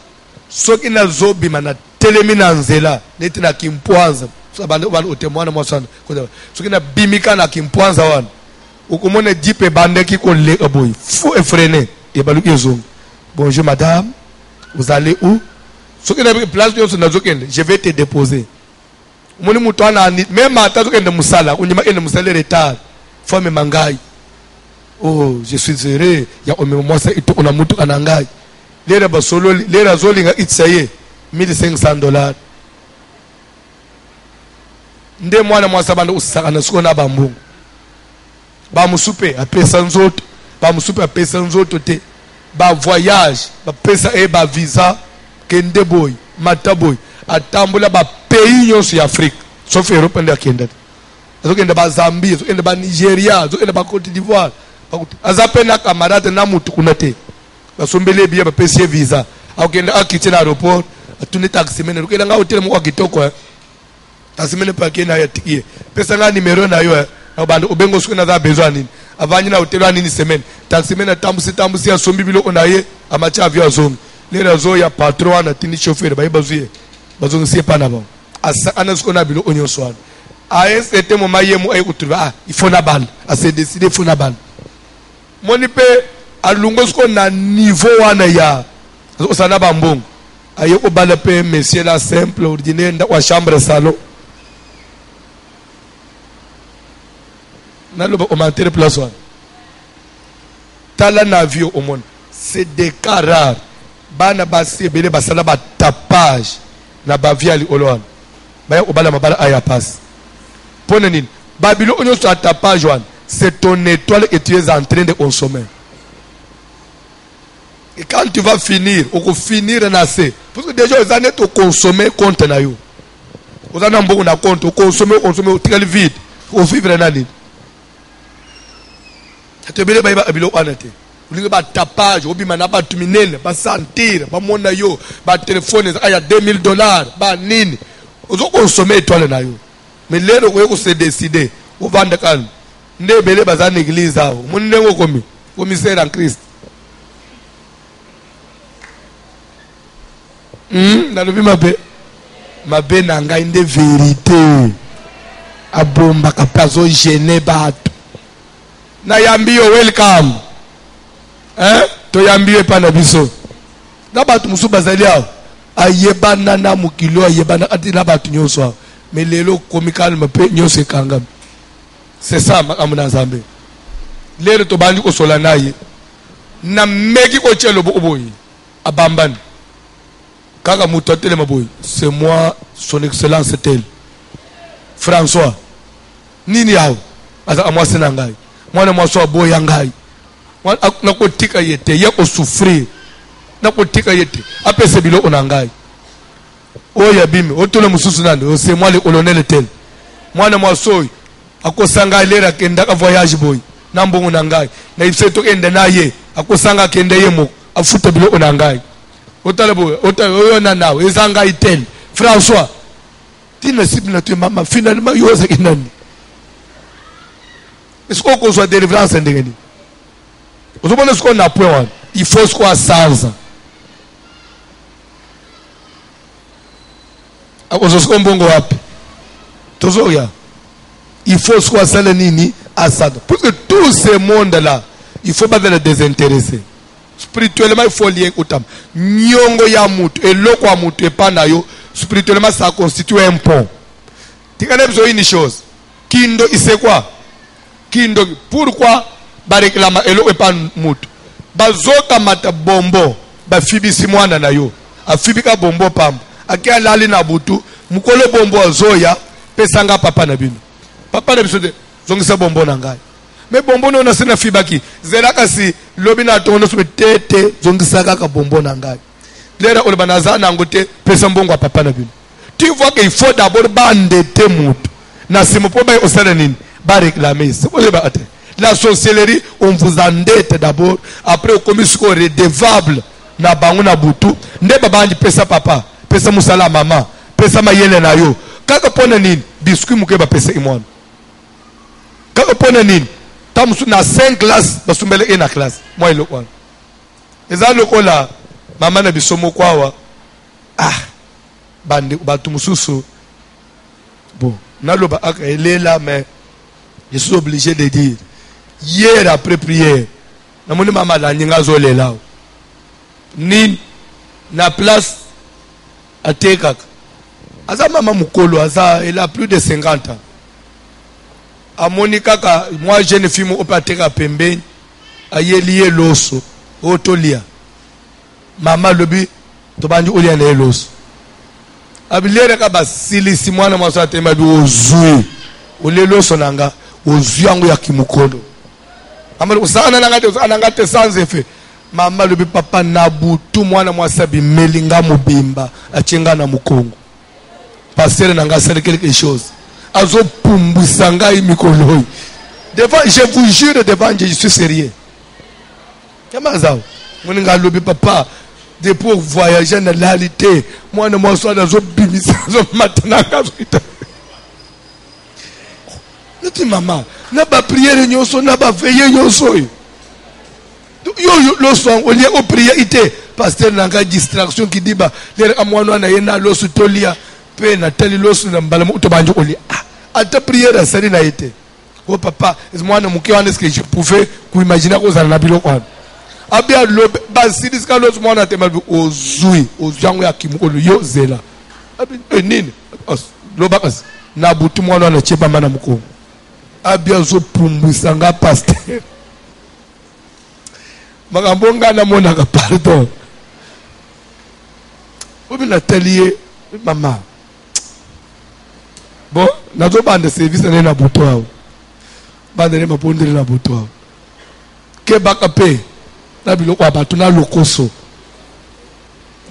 soki nazobima na telemi na nzela neti na kimpwanza sabande bali otemwana mwasana soki na bimika na kimpwanza wana ukomone jipe bandeki ko le boy fou effréné et baluki ezong. Bonjour madame, vous allez où? Soki na place de nazokende, je vais te déposer. Moni mutu ana même atazo kende musala kunyima ende musala retard femme mangai. Oh, je suis heureux ya moi ça ito ona mutu anangai. Lera basolo lera zolinga itsaye $1,500. Nde mwana mwasa bando usaka na siko na bambungu. Ba musupe apesa nzoto, ba musupe apesa nzoto te. Ba voyage, ba pesa ba visa kende boy, mata boy. Atambula ba pays nyonso ya Afrique sauf Europe nda kenda azokenda ba Zambie azokenda ba Nigeria azokenda ba Côte d'Ivoire azapena camarade na mutu kuna te basombele biya ba pesa visa akenda akiti na aéroport atune taxi mene ukenda nga hotel mo akitoko taxi mene pa kena ya tikie pesa nga numero na yo na bando ubengo sukuna za besoin nini avanyi na hotel nini semaine taxi mene tambusi ya sombi bilo onaye amacha avion azongi lera zo ya patron na tini chauffeur ba ibazuye bazongisi pa na ba asa anasko na bilo onyo swano AS était moment yemo ay kutruva il faut na balle a se décider faut na balle moni pe alungo sko na niveau wana ya osana ba mbongo ayo ko balle pe monsieur la simple ordinaire nda wa chambre salon na lo ba augmenter place wana tala na vie au monde c'est des cas rares bana basi bele basala ba tapage na bavia li olwan baya obala mabala aya passe pone nini babilo onyo so tapage wan c'est ton étoile que tu es en train de consommer et quand tu vas finir on finir na c'est parce que déjà ils années to consommer compte na yo ozana mbongo na compte consommer au très vite au vivre na nini te bele ba babilo anate ulinga ba tapage obima na ba tuminene ba sentir ba mona yo ba téléphone aya $2,000 ba nini ozo consommer étoile na yo mais lero ko se décider o vanda kan nde bele baza na église awo munne ngo komi commissaire en Christ na lobi mabe na ngai nde vérité abomba kapazo gêner bato na yambi yo welcome to yambiwe pa na biso na batu musu bazali awo ayebana na mukilo ayebana ati na batu nyonso mais lelo komikal mape nyonso ekangami c'est ça amuna nzambe lelo to bandi ko sola naye na meki ko chelo boboyi abambani kaka mutu atele maboyi c'est moi son excellence tel François nini yao asa amwase na ngai mwana mwaso boya ngai na kotika yete ya ko souffrir na kotika yete apese bilo onangai oya bimi otole mususu nande c'est moi le colonel tel mwana mwaso akosanga lera kenda ka voyage boy na mbongo nangai na iseto kende naye akosanga kende yemo afuta bilo onangai otale boy oyo na nawe ezanga itel François tina sibina tu mama finalement yoza kinani est-ce qu'on soit délivrance ndengeni ozobona ce qu'on a point il faut ce qu'on a sans akozo mbongo wapi tozoya il faut ce qu'on a nini asad parce que tout ce monde là il faut pas le désintéresser spirituellement il faut lier autant nyongo ya mutu eloko ya mutu epana yo spirituellement ça constitue un pont tikane besoin une chose kindo c'est quoi kindo pourquoi ba réclama eloko epa mutu bazoka mata bombo ba fibisi mwana na yo afibika bombo pamba akia lali na butu mukolo bombo azoya pesanga papa na bino papa na biso de zongisa bombo na ngai mais bombo no na sina fibaki zela kasi lobi na tono so tete zongisa kaka bombo na ngai lera ole banaza na ngote pesa mbongo a papa na bino tu vois qu'il faut d'abord bandeter mutu na simo po ba osala nini ba réclamer c'est pour ba ate la sorcellerie on vous endette d'abord après on commet ce qu'on est redevable na bangu na butu nde baba pesa papa pesa musala mama pesa mayele na yo kaka pona nini biscuit muke ba pesa imwana kaka pona nini tamusu na 5 classes basumbele ina classe moi ile kwa eza lokola mama na bisomo kwawa bandi batu mususu bon naloba aka elela mais je suis obligé de dire hier après prière na moni mama la nyinga zolela ni na place atekaka Aza maman mukolo, aza, elle a plus de 50 ans. A Monica, moi jeune fille, mon opatera pembe, a lié l'osso, otolia. Maman lobi, tobandi olia na l'osso. Abilere ka basili simwana mwaso tema bi ozui. Ole l'osso nanga, ozui yango ya kimukolo. Amalo usana nanga te sans effet. Maman lobi papa nabutu mwana mwasabi melinga mubimba, achenga na mukongo. Pasteur nanga sali quelque chose. Azo pumbusanga imikolo. Devant, je vous jure devant Dieu, je suis sérieux. Comment ça? Mon nga lobi papa de pour voyager dans la réalité. Moi ne moi soit dans zo bimisa zo matananga zo. Nati maman, na ba prière nyonso na ba veiller nyonso. Yo lo son au lieu au prière ité pasteur nanga distraction qui dit ba les amwana na yena lo sutolia pe na tali lo su na mbalamu to banjo oli ah ata prière sali na ité oh papa moi na muke wana est-ce que je pouvais imaginer ko zana bilo kwa abia lo ba sidis ka lo moi na tema ozui ojango ya kimukolo yo zela abi nini lo bakas na butu mwana na chepa mana muko abia zo pumbusanga pasteur Magambonga na mona ka pardon. Obi na telier mama. Bon, na zo bande service na buto awo. Bande ma pondre na buto awo. Ke bakape na biloko abatu na lokoso.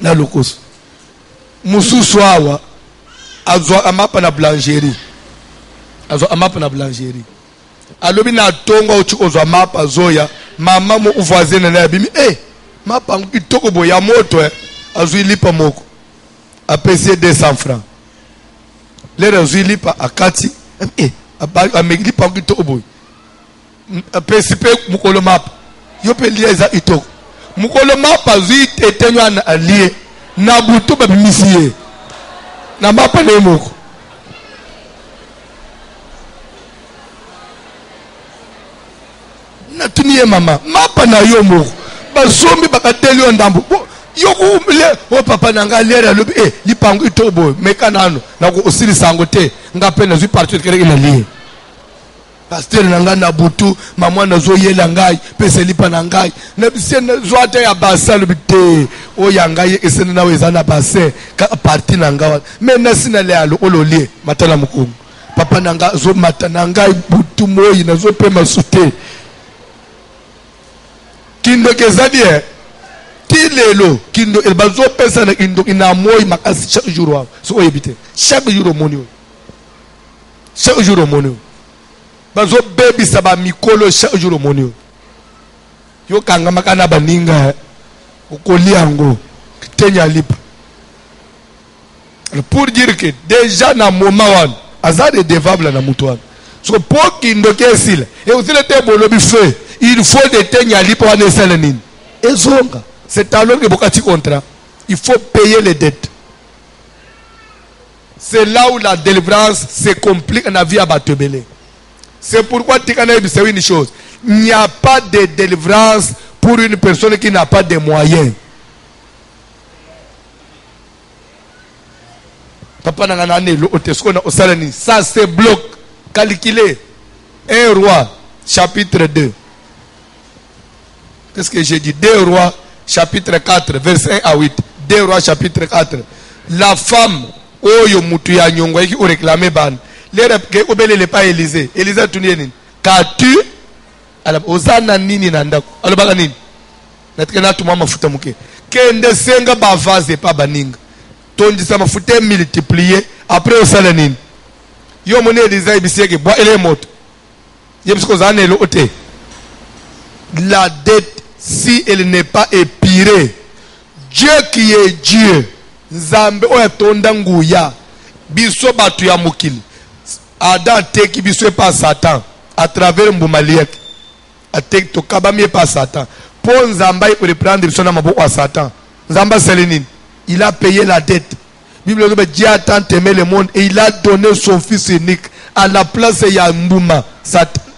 Na lokoso. Mususu awa azo amapa na boulangerie. Azo amapa na boulangerie. Alobi na tonga uchi ozo amapa zoya. Maman mo voisine na bimi mapa kitoko bo ya moto azui lipa moko a payé 200 francs les azui lipa akati a meglipa kitoko bo a payé mukolo mapa yo pe lieza itoko mukolo mapa azui etenyo na alie na buto ba bimisiye na mapa le moko na tuniye mama mapa na yo moko basombi bakateli yo ndambo yo kumile o papa nanga lera lobi lipango itobo mekanano na ko osili sango te ngape na zui partout kere ina lié pasteur nanga na butu mama na zo yela ngai pese lipa na ngai na bisena zoata ya basa lobi te o yanga ye esena na wezana base ka parti nanga mais na sina le alo ololie matala mukongo papa nanga zo matana ngai butu moyi na zo pe masute kindo kezadie kilelo kindo el bazo pesa na kindo ina moyi makasi chaque jour so oyebite chaque jour monio chaque jour monio bazo baby saba mikolo chaque jour monio yo kanga makana baninga ukoliango tenya lipa pour dire que déjà na moment wan azade devable na mutuan so pour kindo kesila et aussi le tebolo bife il faut de tenir lipa wana selenine ezonga c'est alors que bokati contrat il faut payer les dettes. C'est là où la délivrance se complique dans la vie à Batebele. C'est pourquoi c'est une chose, il n'y a pas de délivrance pour une personne qui n'a pas de moyens. Papa ça se bloque. Calculé. 1 roi chapitre 2. Qu'est-ce que j'ai dit? 2 rois chapitre 4 verset 1 à 8. 2 rois chapitre 4. La femme oyo mutu ya nyongo yiki o réclamer ban. Les ke obele le pas Élisée. Élisée tuniye nini? Katu ala ozana nini na ndako. Alo baka nini? Natike na tuma mafuta muke. Kende senga ba vase pa baninga. Tondisa mafuta multiplier après osala nini? Yo mone Élisée biseke bois ele moto. Yebsko zane lo ote. La dette, si elle n'est pas épirée, Dieu qui est Dieu, Nzambe oya tonda nguya, biso batu ya mukili, Adam teki biso pas Satan, à travers mbumaliek, a teki to kabamie pas Satan. Pour Nzamba il reprendre biso na maboko à Satan. Nzamba selenine, il a payé la dette. Bible dit Dieu a tant aimé le monde et il a donné son fils unique à la place ya mbuma,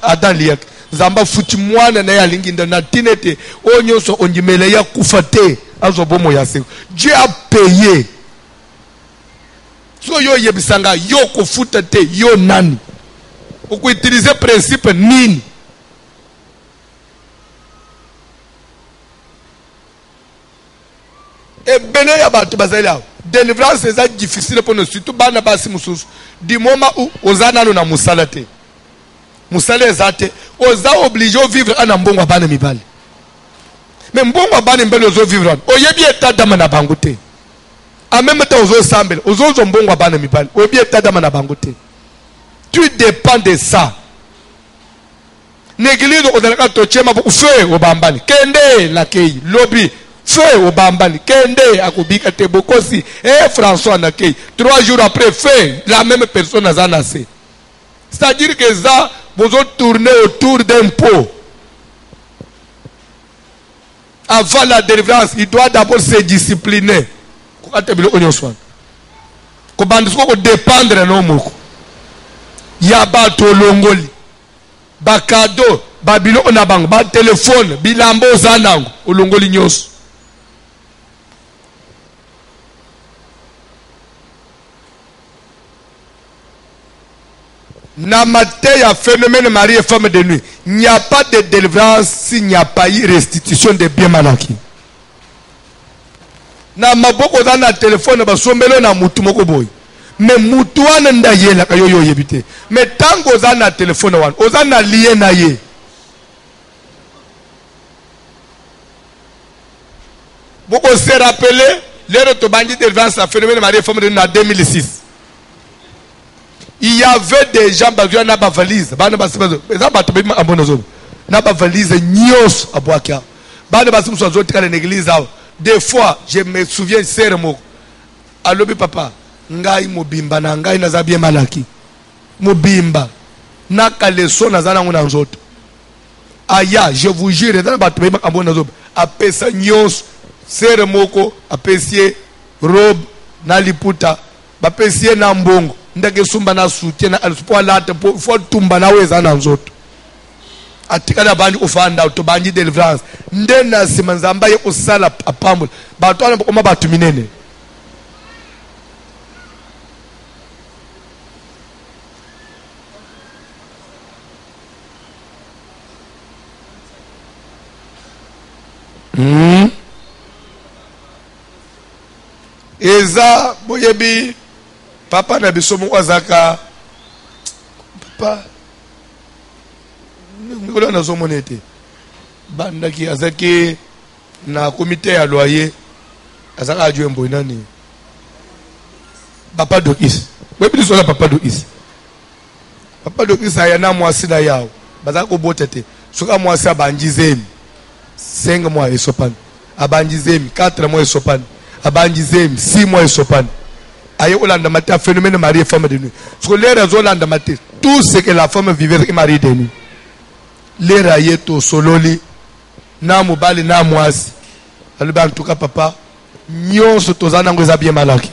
Adam liek. Zamba futi mwana na ya linginda na tinete onyoso onjimele ya kufate azo bomo ya seko. Dieu a payé. So yo yebisanga yo kofuta te yo nani. Oko utiliser principe nini. Et bene ya batu bazali. Délivrance est difficile pour nous, surtout bana basi mususu. Du moment où ozana no na musalate. Musale zate, oza obligé de vivre en mbongo bana mibali. Mais mbongo bana mbele ozo vivre. Oyebi eta dama na bangote. En même temps ozo sambel, ozo mbongo bana mibali. Oyebi eta dama na bangote. Tu dépends de ça. N'église ozalaka tochema bu fe obambani. Kende la kei lobby. Feu au bambani, kende akubika te bokosi, et François Nakei. 3 jours après, fait la même personne a nassé. C'est-à-dire que ça, vous avez tourné autour d'un pot. Avant la délivrance, il doit d'abord se discipliner. Quand tu es oignon soin. Quand tu dépendre de nos Yaba to longoli. Bakado, babilo onabang, ba téléphone, bilambo zanang, olongoli nyos. Namate ya phénomène mari et femme de nuit. Il n'y a pas de délivrance s'il n'y a pas eu restitution de biens mal acquis. Na maboko za na téléphone basombelo na mutu moko boy. Mais mutu wana nda yela kayo yo yebite. Mais tango za na téléphone wana, oza na lié na ye. Boko se rappeler l'heure to bandi délivrance la phénomène mari et femme de nuit en 2006. Il y avait des gens qui avaient une valise. Ils avaient une valise nios à Boakia. Des fois, je me souviens, c'est Alobi papa, ngai mobimba na ngai na zabie malaki. Mobimba. Na kaleso na zana nguna nzoto. Aya, je vous jure, dans la bataille, apesa nios, seremoko, apesie robe, na liputa, bapesie na mbongo. Ndage sumba na soutien na alspo late fo tumba na weza na nzoto atikana bandi ufanda to bandi délivrance ndena simanzamba ye usala apambo batwana bokoma batu minene eza boyebi papa na bisomo azaka papa ngolo na zomonete bandaki azaki na comité ya loyer azaka adjoint boinani papa dokis webi sola papa dokis ayana mwasi na yao bazaka ko botete soka mwasi abanjizemi 5 mois esopan abanjizemi 4 mois esopan abanjizemi 6 mois esopan. Aïe, Olanda Maté, phénomène mari et femme de nuit. Sur les raisons Olanda Maté, tout ce que la femme vivait avec mari de nuit. Les rayeto, sololi, na mobali, na moisi. En tout cas, papa, nyon se tozana ngoza bien malaki.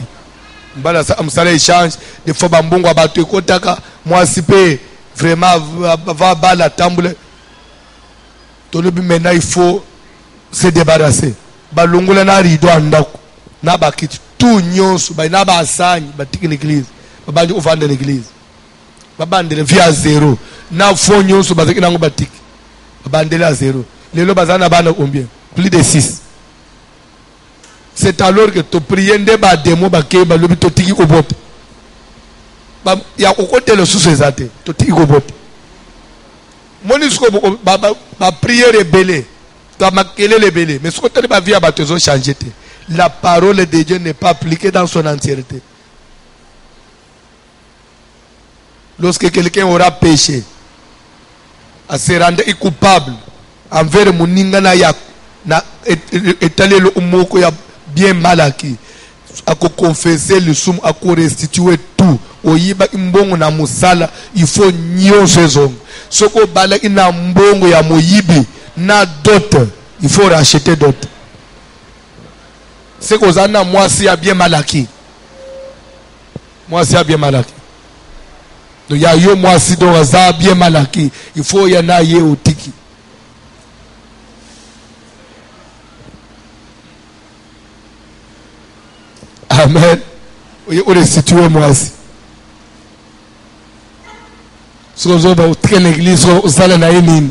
Mbala sa amsala échange, des fois bambongo abatu kotaka, moisi pe, vraiment, va bala tamboule. Tolobi maintenant, il faut se débarrasser. Balongola na rido andako, na bakiti. Tout nyonso baina ba asani batiki l'église babandi ovanda l'église babandele via zéro na fo nyonso bazaki nango batiki babandele à zéro lelo bazana bana combien plus de 6. C'est alors que to prier nde ba demo ba ke ba lobi to tiki ko bot ba ya kokote le sous ezate to tiki ko bot monisko ba prière rebelle to makele rebelle mais ce que tu ba via ba tezo changer. La parole de Dieu n'est pas appliquée dans son entièreté. Lorsque quelqu'un aura péché, à se rendre coupable envers Muninga na yak, na étaler le umoko ya bien mal acquis, à confesser le soum, à restituer tout. Oyiba imbongo na musala, il faut nyon saison. Soko bala ina mbongo ya moyibi na d'autres, il faut racheter d'autres. C'est que Zana, moi, c'est bien malaki. Moi, c'est bien malaki. Donc, il y a eu moi, c'est bien malaki. Il faut y en aller au tiki. Amen. on restitue moi aussi. Si vous avez une église, vous allez na yénin.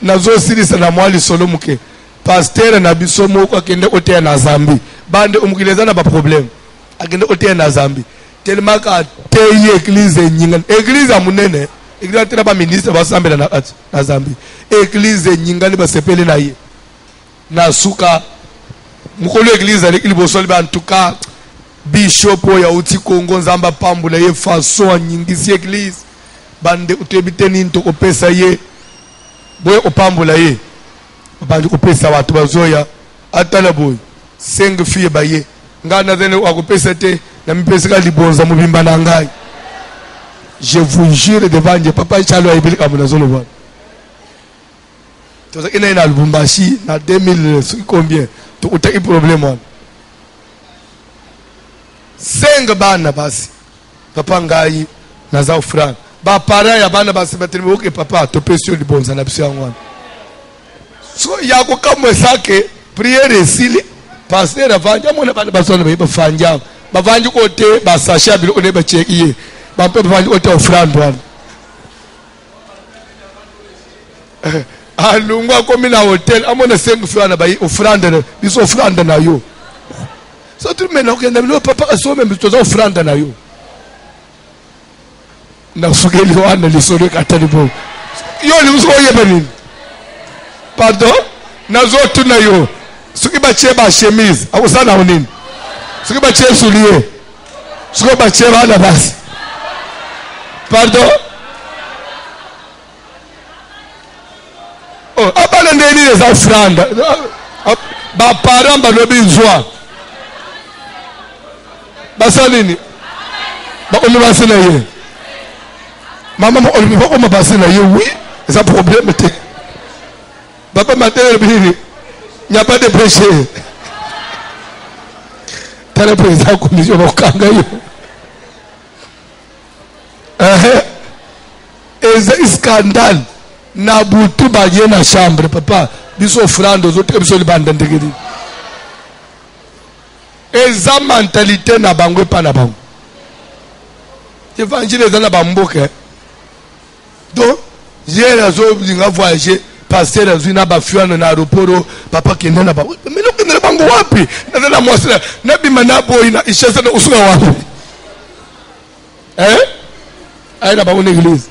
Nazo siri sana mwali solo muke. Pasteur na biso moko akende otea na Zambie. Bande umukileza na ba problème. Akende otea na Zambie. Tellement ka teye église nyinga. Église amunene. Église tena ba ministre ba sambela na Zambie. Église nyinga ni ba sepele na ye. Na suka mukolo église avec libosoli ba en tout cas bishop ya uti Kongo nzamba pambula ye façon nyingisi église. Bande utebiteni nto opesa ye. Boy opambula ye. Bandi kupesa watu bazoya atala boy 5 filles baye ngana zene wakupesa te na mipesa ka libonza mubimba na ngai. Je vous jure devant Dieu papa chalo ayibili kamuna zolo bwana. Toza ina Lubumbashi na 2000 combien to utaki problème wana. 5 bana basi papa ngai na za ofran ba para ya bana basi batembe oke papa to pesio libonza na biso yangu wana. So yako kamwe sake priere sili pasteur avanja mona bana basona ba fanja bavanji kote basasha bilo one ba chekiye ba pe bavanji kote ofrande wana. Alungwa komi na hotel amona sengu fiwana ba ofrande biso ofrande na yo. So tu mena okenda bilo papa asome mtoza ofrande na yo. Na sugeli wana lisore katalibo. Yo ni uso yebe nini? Pardon? Nazo tuna yo. Suki bache ba chemise. Akusana unini? Suki bache soulier. Suki bache bana basi. Pardon? Oh, abana ndeni les offrandes. Ba parents ba lobi nzwa. Basa nini? Ba onu basina ye. Maman ba onu ba onu basina ye. Oui, c'est un problème. Papa matin, il n'y a pas de péché. Tu as le président de la commission de Kangayo. Et c'est un scandale. Nabutu baye na chambre, papa. Biso offrande aux autres, biso libanda ndegedi. Et sa mentalité na bango pas na bango. L'évangile est dans la bamboke. Donc, j'ai raison de voyager. Pasteur azina ba fiano na aeroporo papa kenda na ba mino kenda bango wapi na na mwasira na bima na boy na ishasa na usuka wapi aina ba une église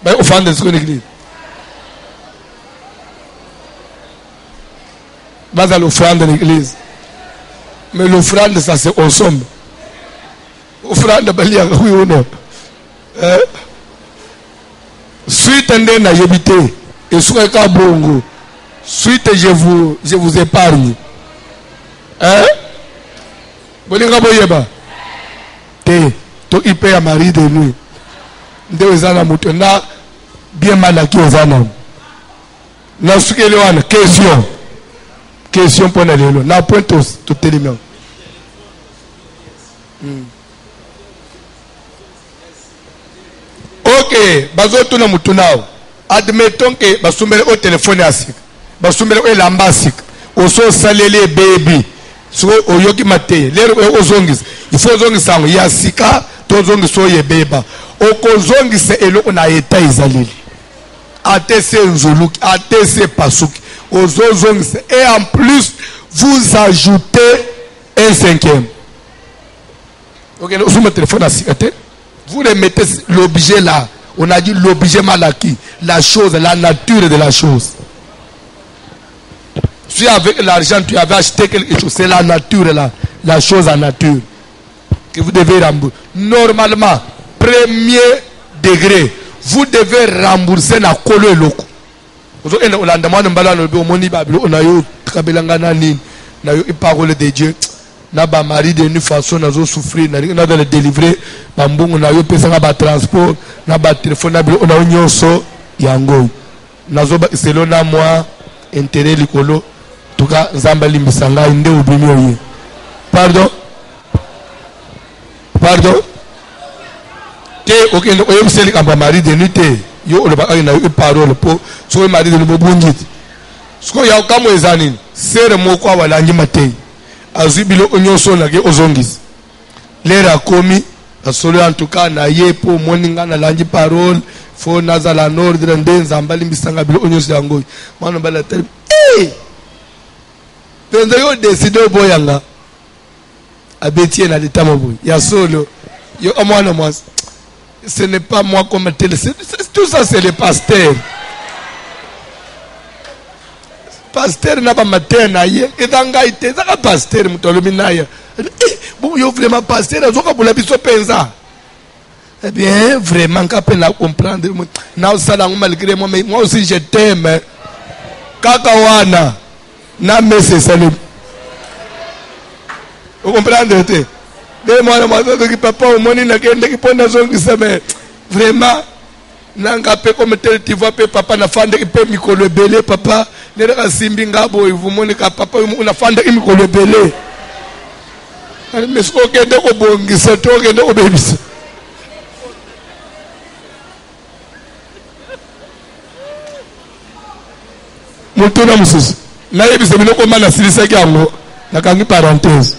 ba offrande sur une église baza l'offrande de l'église mais l'offrande ça c'est ensemble offrande balia oui ou non suite na yebite et souka ka bongo suite je vous épargne bolinga boyeba te to ipe ya mari de nuit ndewe zana mutu na bien malaki ozana na sukele wana question pona lelo na point to telimia ok, bazo tuna mutu nao. Admettons que basumele au téléphone asik. Basumele au lambasik. Oso salele baby. So oyoki mate. Lero ozongis. Il faut zongis sango yasika to zongis so ye beba. Oko zongis se elo na eta izalili. Ate se nzuluki, ate se pasuki. Ozo zongis et en plus vous ajoutez un 5e. Ok, sur mon téléphone asik. Vous remettez l'objet là. On a dit l'objet malaki. La chose, la nature de la chose. Si avec l'argent tu avais acheté quelque chose, c'est la nature là. La chose en nature. Que vous devez rembourser. Normalement, premier degré, vous devez rembourser la colo et l'oko. Vous avez une parole de Dieu. Na ba mari de une façon nazo souffrir na dans le délivrer bambungu na yo pesa na ba transport na ba téléphone na bilo na nyonso yango nazo ba selona moi intérêt likolo tuka nzamba limbisanga inde ubimi oye pardon te okende oyem seli kamba mari de nuit yo oloba na yo parole po so mari de no bunjiti sko ya kamo ezanini sere moko awalangi matei azibilo onyoso na ke ozongis lera komi asolo en tout cas na ye po moninga na lanji parole fo nazala nordre ndenza mbali mbisanga bilo onyoso yango mwana bala tele penza yo décider boyanga abetie na l'état maboy ya solo yo amwana moi ce n'est pas moi comme tel tout ça c'est le pasteur pasteur n'a pas matin na ye etanga ite za pasteur mutolomi na ye bon yo vraiment pasteur azoka bola biso penza eh bien vraiment ka peine à comprendre na sala malgré moi mais moi aussi je t'aime kaka wana na messe salut vous comprenez te de moi qui papa au moni na kende ki pona zongi seme vraiment nanga pe comme tel tu vois pe papa na fande pe mikolo belé papa nere ka simbi ngabo vous moni ka papa una fande mikolo belé mais ce que kende ko bongi se to kende ko bebisa mutuna mususu na yebisa biloko mana silisa kyango na kangi parenthèse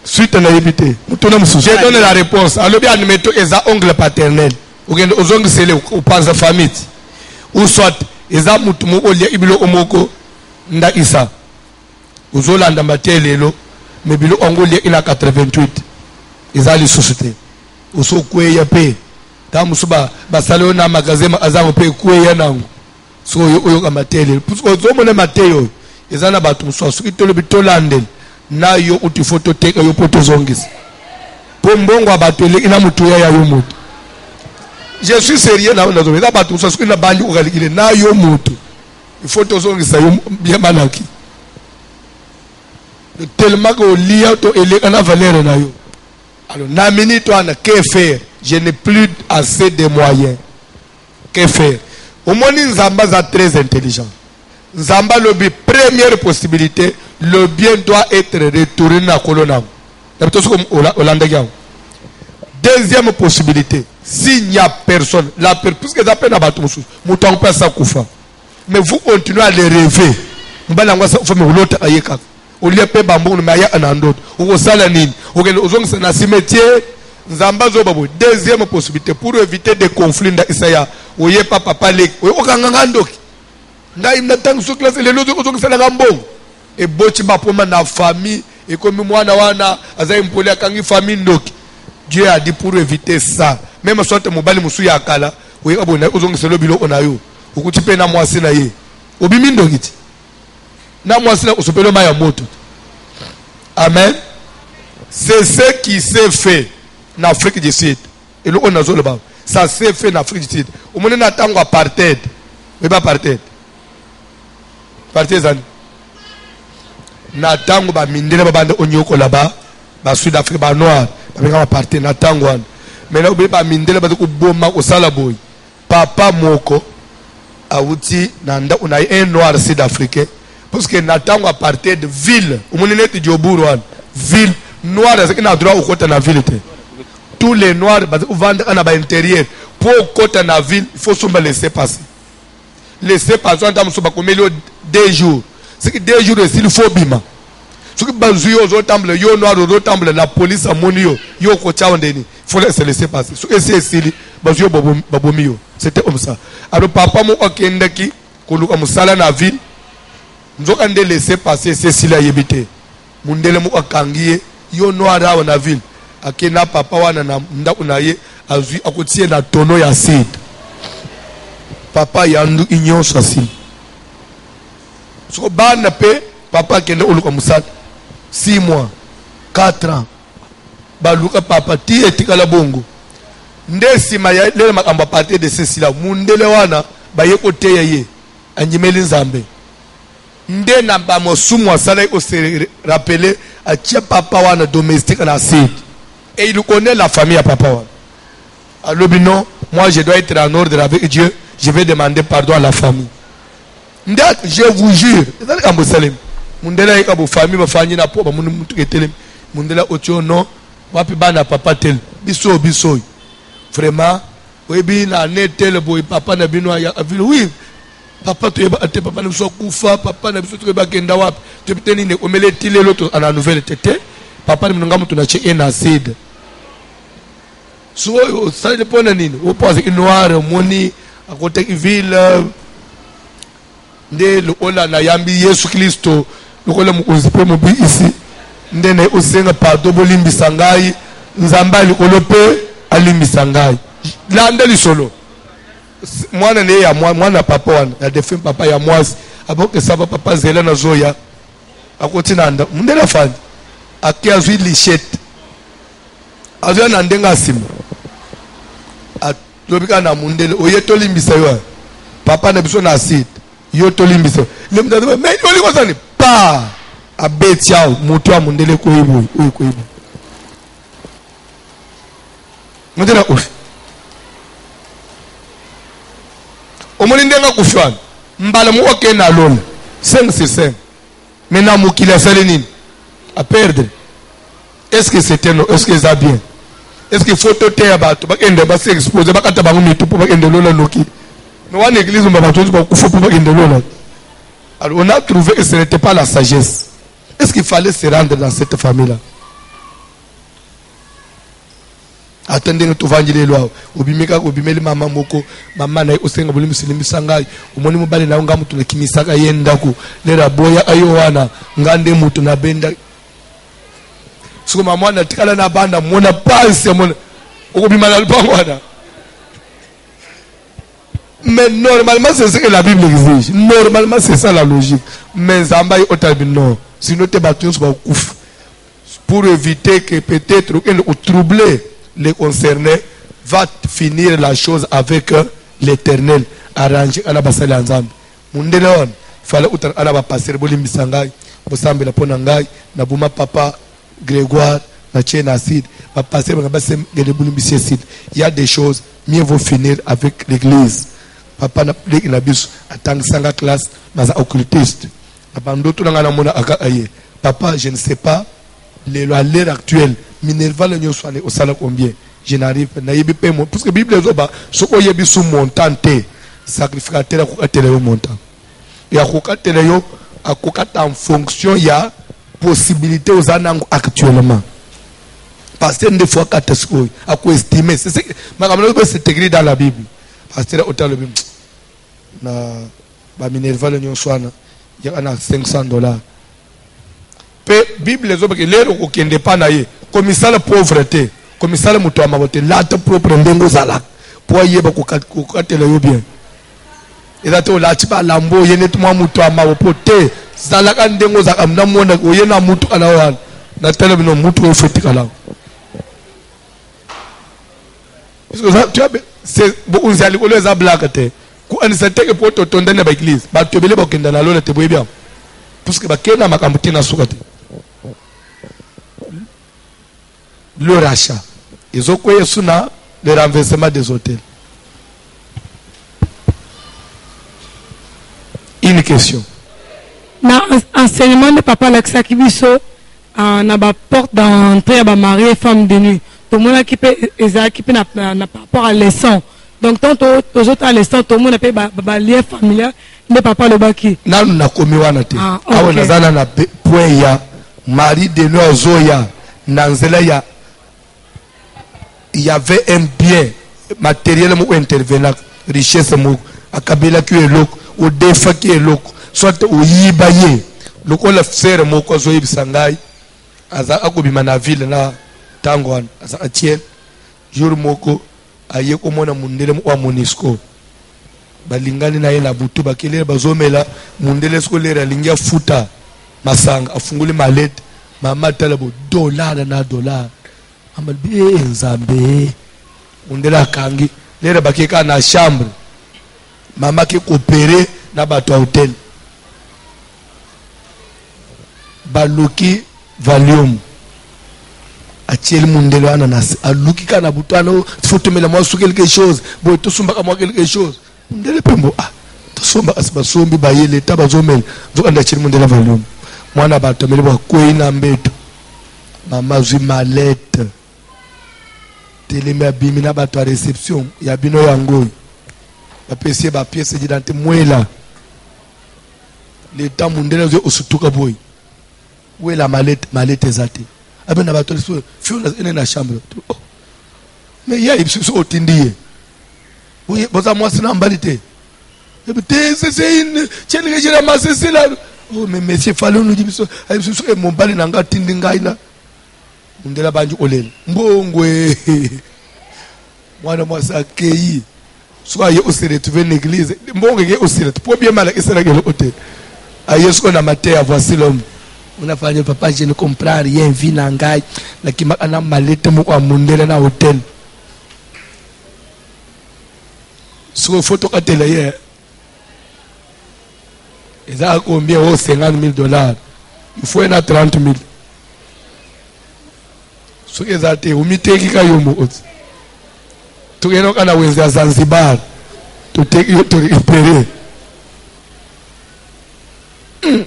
suite na yebite mutuna mususu j'ai donné la réponse alobi animeto eza ongle paternel ogende ozongisele upanza famille ou soit eza mutu moko lia ibilo omoko nda isa uzolanda matelelo mais bilo ongo lia ina 88 eza li société uso kweya pe ta musuba basalo na magazema azango pe kweya nango so oyo ka matele puisque ozomona mateyo eza na batu muso soki tolobi tolandel na yo uti photo teka yo poto zongisa po mbongo abatu ele ina mutu ya yo mutu je suis sérieux na ona zomeza batu muso soki na bandi okalikile na yo mutu photo zongisa yo bien malaki tellement que lia to ele kana valeur na yo alors na minute wana que faire je n'ai plus assez de moyens que faire au moins Nzamba est très intelligent. Nzamba lobby première possibilité le bien doit être retourné à Colonam. Deuxième possibilité s'il n'y a personne la puisque ça peine à battre mouton pas ça koufa mais vous continuez à les rêver mbala ngwa faut me l'autre ayeka au lieu pe bambo na ya anandot ou sala nini ozongisa na cimetière Nzamba zobabo deuxième possibilité pour éviter des conflits dans Isaya oye papa lek oye okanganga ndoki ngai mnatangu so classe lelo ozongisa na gambo e bochi bapoma na famille et comme mwana wana azai mpole akangi famille ndoki Dieu a dit pour éviter ça même soit mobali musu ya kala oye abona ozongisa lobilo onayo ukuti pe na mwasi na ye obimi ndokiti na mwasi na osopelo maya moto amen c'est ce qui s'est fait en Afrique du Sud et on a zolo ba ça s'est fait en Afrique du Sud au moment na tango apartheid mais pas apartheid partisan na tango ba mindele ba bande onyoko là-bas ba Sud Afrique ba noir ba benga apartheid na tango wana mais là ba mindele ba ko boma ko sala boy papa moko awuti nanda una un noir sud-africain parce que na tango apartheid ville au moment net Djoburu wana ville noir c'est que na droit au côté na ville te tous les noirs vendent à l'intérieur pour côté na ville il faut se laisser passer en tant que 2 jours c'est que 2 jours il faut bima ce que banzuyo zo tamble yo noir zo tamble la police a monio yo ko chaondeni faut se laisser passer ce que c'est banzuyo babomio c'était comme ça alors papa mo okendaki koluka musala na ville nzoka nde laisser passer c'est sila yebite mundele mo akangiye yo noir awa na ville akena papa wana na ndako na ye azui akotie na tono ya seed papa yandu inyo sasi so bana pe papa kende oluka musala 6 mois 4 ans baluka papa ti etikala bongo ndesima ya le makamba partir de ceci-là mundele wana baye kote ye anjimeli nzambe nde na ba mosumu asala ko se rappeler a tia papa wana domestique na seed. Et il connaît la famille à papa. Alors non, moi je dois être en ordre avec Dieu. Je vais demander pardon à la famille. Je vous jure. Mundela eka bo famille ba fanyi na po ba mundu mutu ketele. Mundela otio no wapi bana papa tel. Biso Vraiment, oui, bien, on est tel boy, papa n'a bien oui. papa tu ete papa ne soit kufa papa na biso tu ba kenda wapi tu peut-être ne omele tile l'autre à la nouvelle tete papa ne ngam tu na che en acide so ça dépend de nini o pose noir moni à côté ville nde lo ola na yambi Yesu Kristo lo kola mu ozipe mo bi ici nde na osenga pardon bolimbisa ngai nzambali kolope alimbisa ngai landa lisolo mwana ne ya mwana papa wana ya defi papa ya mwasi aboke saba papa zela na zoya akoti nanda mundela fani akia zwi lichette azwa na ndenga simu atobika na mundele oyeto limbisa yo papa na biso na acide yo to limbisa le mutatu mais oli ko sani pa abetia mutu a mundele ko yibo oyi ko yibo mutela ofi omoni ndenga kushwana mbala mu okena lona 5 mais na mukila sale nini à perdre est-ce que c'était non est-ce que ça bien est-ce que photo te abato bakende ba se expose bakata bangu mitu po bakende lona noki mais on église on va tout ba kufa po bakende lona. Alors on a trouvé que ce n'était pas la sagesse. Est-ce qu'il fallait se rendre dans cette famille-là? Attendez nous tuvangile lwa ubimeka ubimeli mama moko mama na osenga buli musilimi sangai umoni mubale na nga mutu nakimisaka yenda ku lera boya ayo wana ngande mutu na benda siko mama na tikala na banda mona panse mona ukubimala lupango wana. Mais normalement c'est ce que la Bible exige. Normalement c'est ça la logique. Mais zambai otabi non. Sinon te battus va ouf. Pour éviter que peut-être ou troubler les concernés, va finir la chose avec l'Éternel. Arranger à la basale ensemble. Mundeleon, fallait outan à la passer bolim bisangai, bosambe la ponangai, na buma papa Grégoire, na tien acide, va passer na basem gele bolim bisicide. Il y a des choses, mieux vaut finir avec l'église. Papa na plek na biso atang sanga classe maza occultiste. Abando tout na mona aka aye. Papa, je ne sais pas à l'heure actuelle Minerva le nyo soane au sala combien je n'arrive na yebi pe mo parce que Bible zoba soko yebi sous montante sacrificateur akokatela yo montant ya kokatela yo akokata en fonction ya possibilité aux anango actuellement parce que des fois kata siko ako estimer c'est makamalo ko c'est écrit dans la Bible parce que autant le Bible na ba Minerva le nyo soana ya ana $500 pe Bible zoba ke lero ko kende pa na ye comme ça la pauvreté comme ça le mutu amabote la te propre ndengo zala pour yeba ko katela yo bien eza to la tiba lambo yene tuma mutu amabote zala ka ndengo zaka mna mona oyena mutu kana wana na tele bino mutu o fetika la parce que ça tu as c'est beaucoup nzali ko leza blakate ku anisate ke poto tondane ba église ba tobele ba kenda na lola te boye bien parce que ba kena makambuti na sukate le rachat. Ils ont quoi le renversement des hôtels. Une question. Dans l'enseignement de papa Alexa Kibiso, on a une porte d'entrée à marier femme de nuit. Tout le monde qui peut n'a pas rapport à leçon. Donc tant aux autres à leçon, tout le monde a lien familial de papa le baki. Là nous n'a commis wanate. Ah on a na point ya mari de nuit zoya nanzela ya. Il y avait un bien matériel ou intervenant, richesse ou akabela qui est loco, ou defa qui est loco, soit ou yibaye, loco la faire moko zo yibisangai, aza akobima na ville na tangwan, aza atien, jour moko aye komona mundele wa Monisco, balingani na ye na butu bakele bazomela mundele scolaire alingia futa masanga afungule malette, mama talabo $, na $. Amalbi nzambe undela kangi lera bakeka na chambre mama ki coopérer na bato hotel baluki valium atiel mundelo ananas aluki kana butano fotomela moi sur quelque chose boy to sumba ka moi quelque chose ndele pembo to somba asba sombi bayele tabazomel zo anda atiel mundelo valium mwana bato mele ba koina mbeto mama zui malette teleme bimina bato à réception ya bino yango ba pesi ba pièce d'identité mwela le temps mondele zo osutuka boy. Où est la mallette ezate. Abe na bato so fiona ene na chambre. Mais il y a ibso otindie. Oui, boza moi c'est nambalite. C'est une tienne que j'ai ramassé c'est là. Oh mais monsieur Fallon nous dit so e mon bali nanga tindi ngaina. Mondela banju olele. Mbongwe. Moi ça kei. Soit il se retrouver dans l'église. Mbongwe ke aussi pour bien mal que c'est là que l'hôtel. Aïe ce qu'on a maté à voici l'homme. On a fait papa je ne comprends rien vie nangai na ki makana malete mo kwa mondela na hôtel. Sur une photo à télé, ils ont combien? Oh, $50,000. Il faut en 30 000. Ce qu'ils ont été, ils ont été, tout le monde a été à Zanzibar, tout récupéré.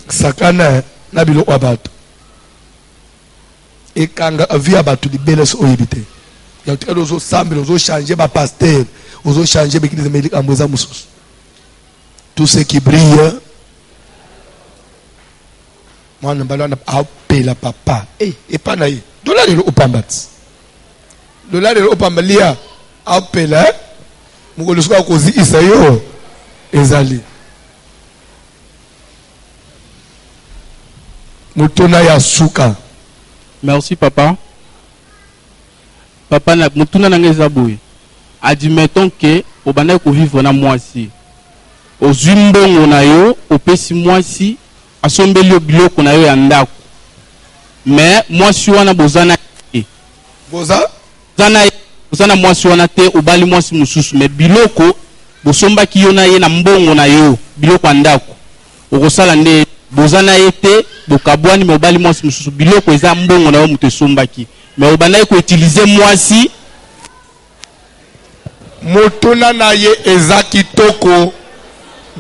Sakana, Nabilo Wabato. Et quand on vit à Batou, les belles sont évitées. Il y a des gens qui ont changé ma pasteur. Ils ont changé l'église médicale en Moussa Moussous. Tout ce qui brille, moi, je vais appeler la papa. Et pas naïe. Dollar de l'opambat. Dollar de l'opambat, lia, appelé, je vais le causer Isaïo, Ezali. Moutona ya suka. Merci, papa. Papa, Moutona nangezaboui. Admettons que au bana ko vivre na moisi au zumbongo na yo au pesi moisi asombeli biloko na yo ya ndako mais moisi wana bozana bozana moisi wana te obali moisi mususu mais biloko bosomba ki yo na ye na mbongo na yo biloko ya ndako okosala nde bozana ye te bokabwani mais obali moisi mususu biloko eza mbongo na yo muto esombaki mais obana ko utiliser moisi Mutuna na ye ezakitoko.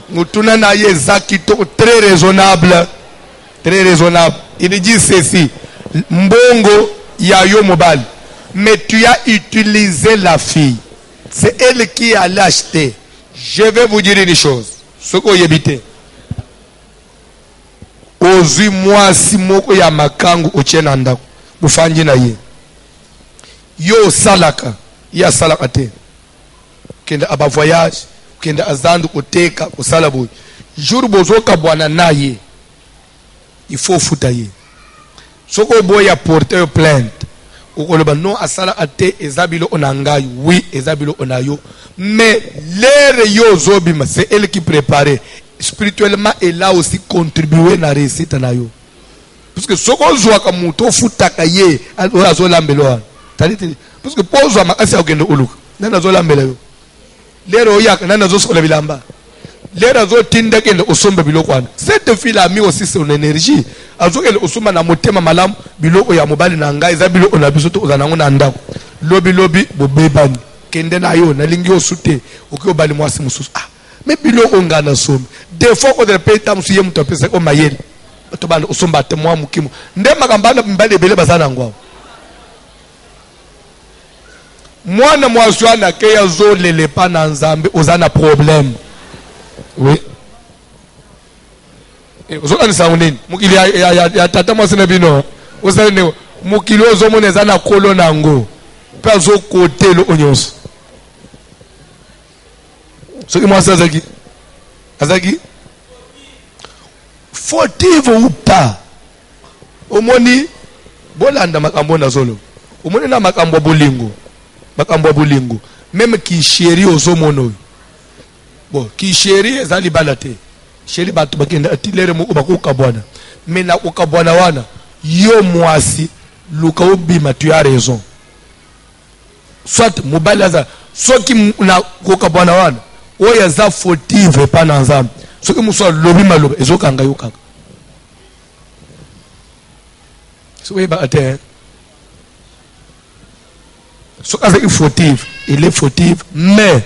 Mutuna na ye ezakitoko. Très raisonnable. Très raisonnable. Il dit ceci. Mbongo yayo mobile. Mais tu as utilisé la fille. C'est elle qui a l'acheté. Je vais vous dire une chose. Ce qu'on y habite. Ozui moi si moko ya makangu ochenanda. Mufanji na ye. Yo salaka. Ya salaka te. Kenda aba voyage, kenda azandu koteka, kusala boy. Jour bozoka bwana naye. Il faut futaye. Soko boy a porté plainte. Okoloba non asala ate ezabilo onangayo. Oui, ezabilo onayo. Mais l'air yo zobima, c'est elle qui préparait. Spirituellement, elle a aussi contribué na réussite nayo. Parce que soko zoaka muto futaka ye, azo lambelo. Parce que pozo makasi okende uluka. Nana zo lambelo yo. Lero yak nana zo sola bilamba. Lero zo tinda kende osomba biloko wana. Cette fille a mis aussi son énergie. Azo kende osoma na motema malamu biloko ya mobali na ngai za biloko na biso to ozana ngona ndako. Lobi bobebani. Kende na yo na lingi osute okyo bali mwasi mususu. Ah, mais biloko ngana somme. Des fois ko de peta musu ye muto pesa ko mayele. To bana osomba te mwa mukimu. Ndema kambana mbale bele bazana ngwa. Mwana mwaswana ke ya zo lele pa na nzambe ozana problème. Oui. Ozoka ni saunini. Mukili ya tata mwasina bino. Ozana ne mukili ozo moneza na kolo nango. Pa zo kote lo onyonso. Soki mwasa azaki. Azaki. Fautive ou pas. Omoni bolanda makambo na zolo. Omoni na makambo bolingo. Makambo bolingo. Même qui chéri ozomono. Bon, qui chéri ezali balate. Chéri batu bakenda atilere mu bakuka bwana. Mais na ukabwana wana yo mwasi luka obima tu as raison. Soit mobalaza soki na kokabwana wana oya za fautive pa na nzambe. Soki muso lobi maloba ezokanga yo kaka. So we ba ate. So avec fautive, il est fautive, mais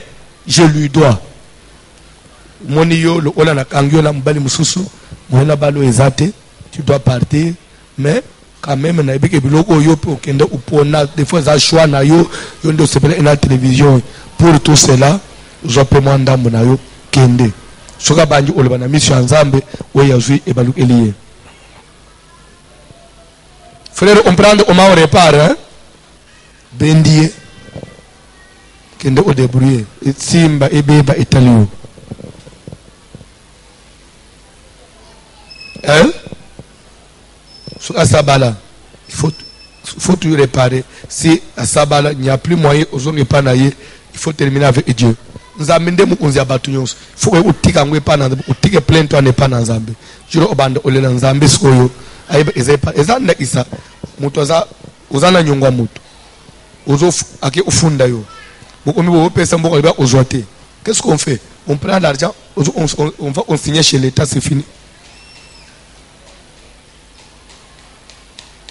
je lui dois. Moni yo le ola na kangyo la mbali mususu, mona balo ezate, tu dois partir, mais quand même na ebeke biloko yo pe okende upona des fois za choix na yo yo ndo sepela na télévision. Pour tout cela, je peux mandambo na yo kende. soka banji oloba na mission nzambe we yazwi ebaluka eliye. Frère, on prend au moins répare, hein? Bendier, kende o débrouiller, et simba et beba italio. Hein? Sur Asabala, il faut tout réparer. Si Asabala, il n'y a plus moyen, aux hommes pas naïe, il faut terminer avec Dieu. Nous avons des mots qu'on a battus. Il faut que vous tiquiez pas dans le ticket plein de temps n'est pas dans Zambie. Je le bande au dans Zambie skoyo. Ezana isa mutoza uzana nyongwa mutu. Ozo ake ufunda yo. Bokomi bo pesa mboko ba ozoate. Qu'est-ce qu'on fait? On prend l'argent, on signe chez l'État, c'est fini.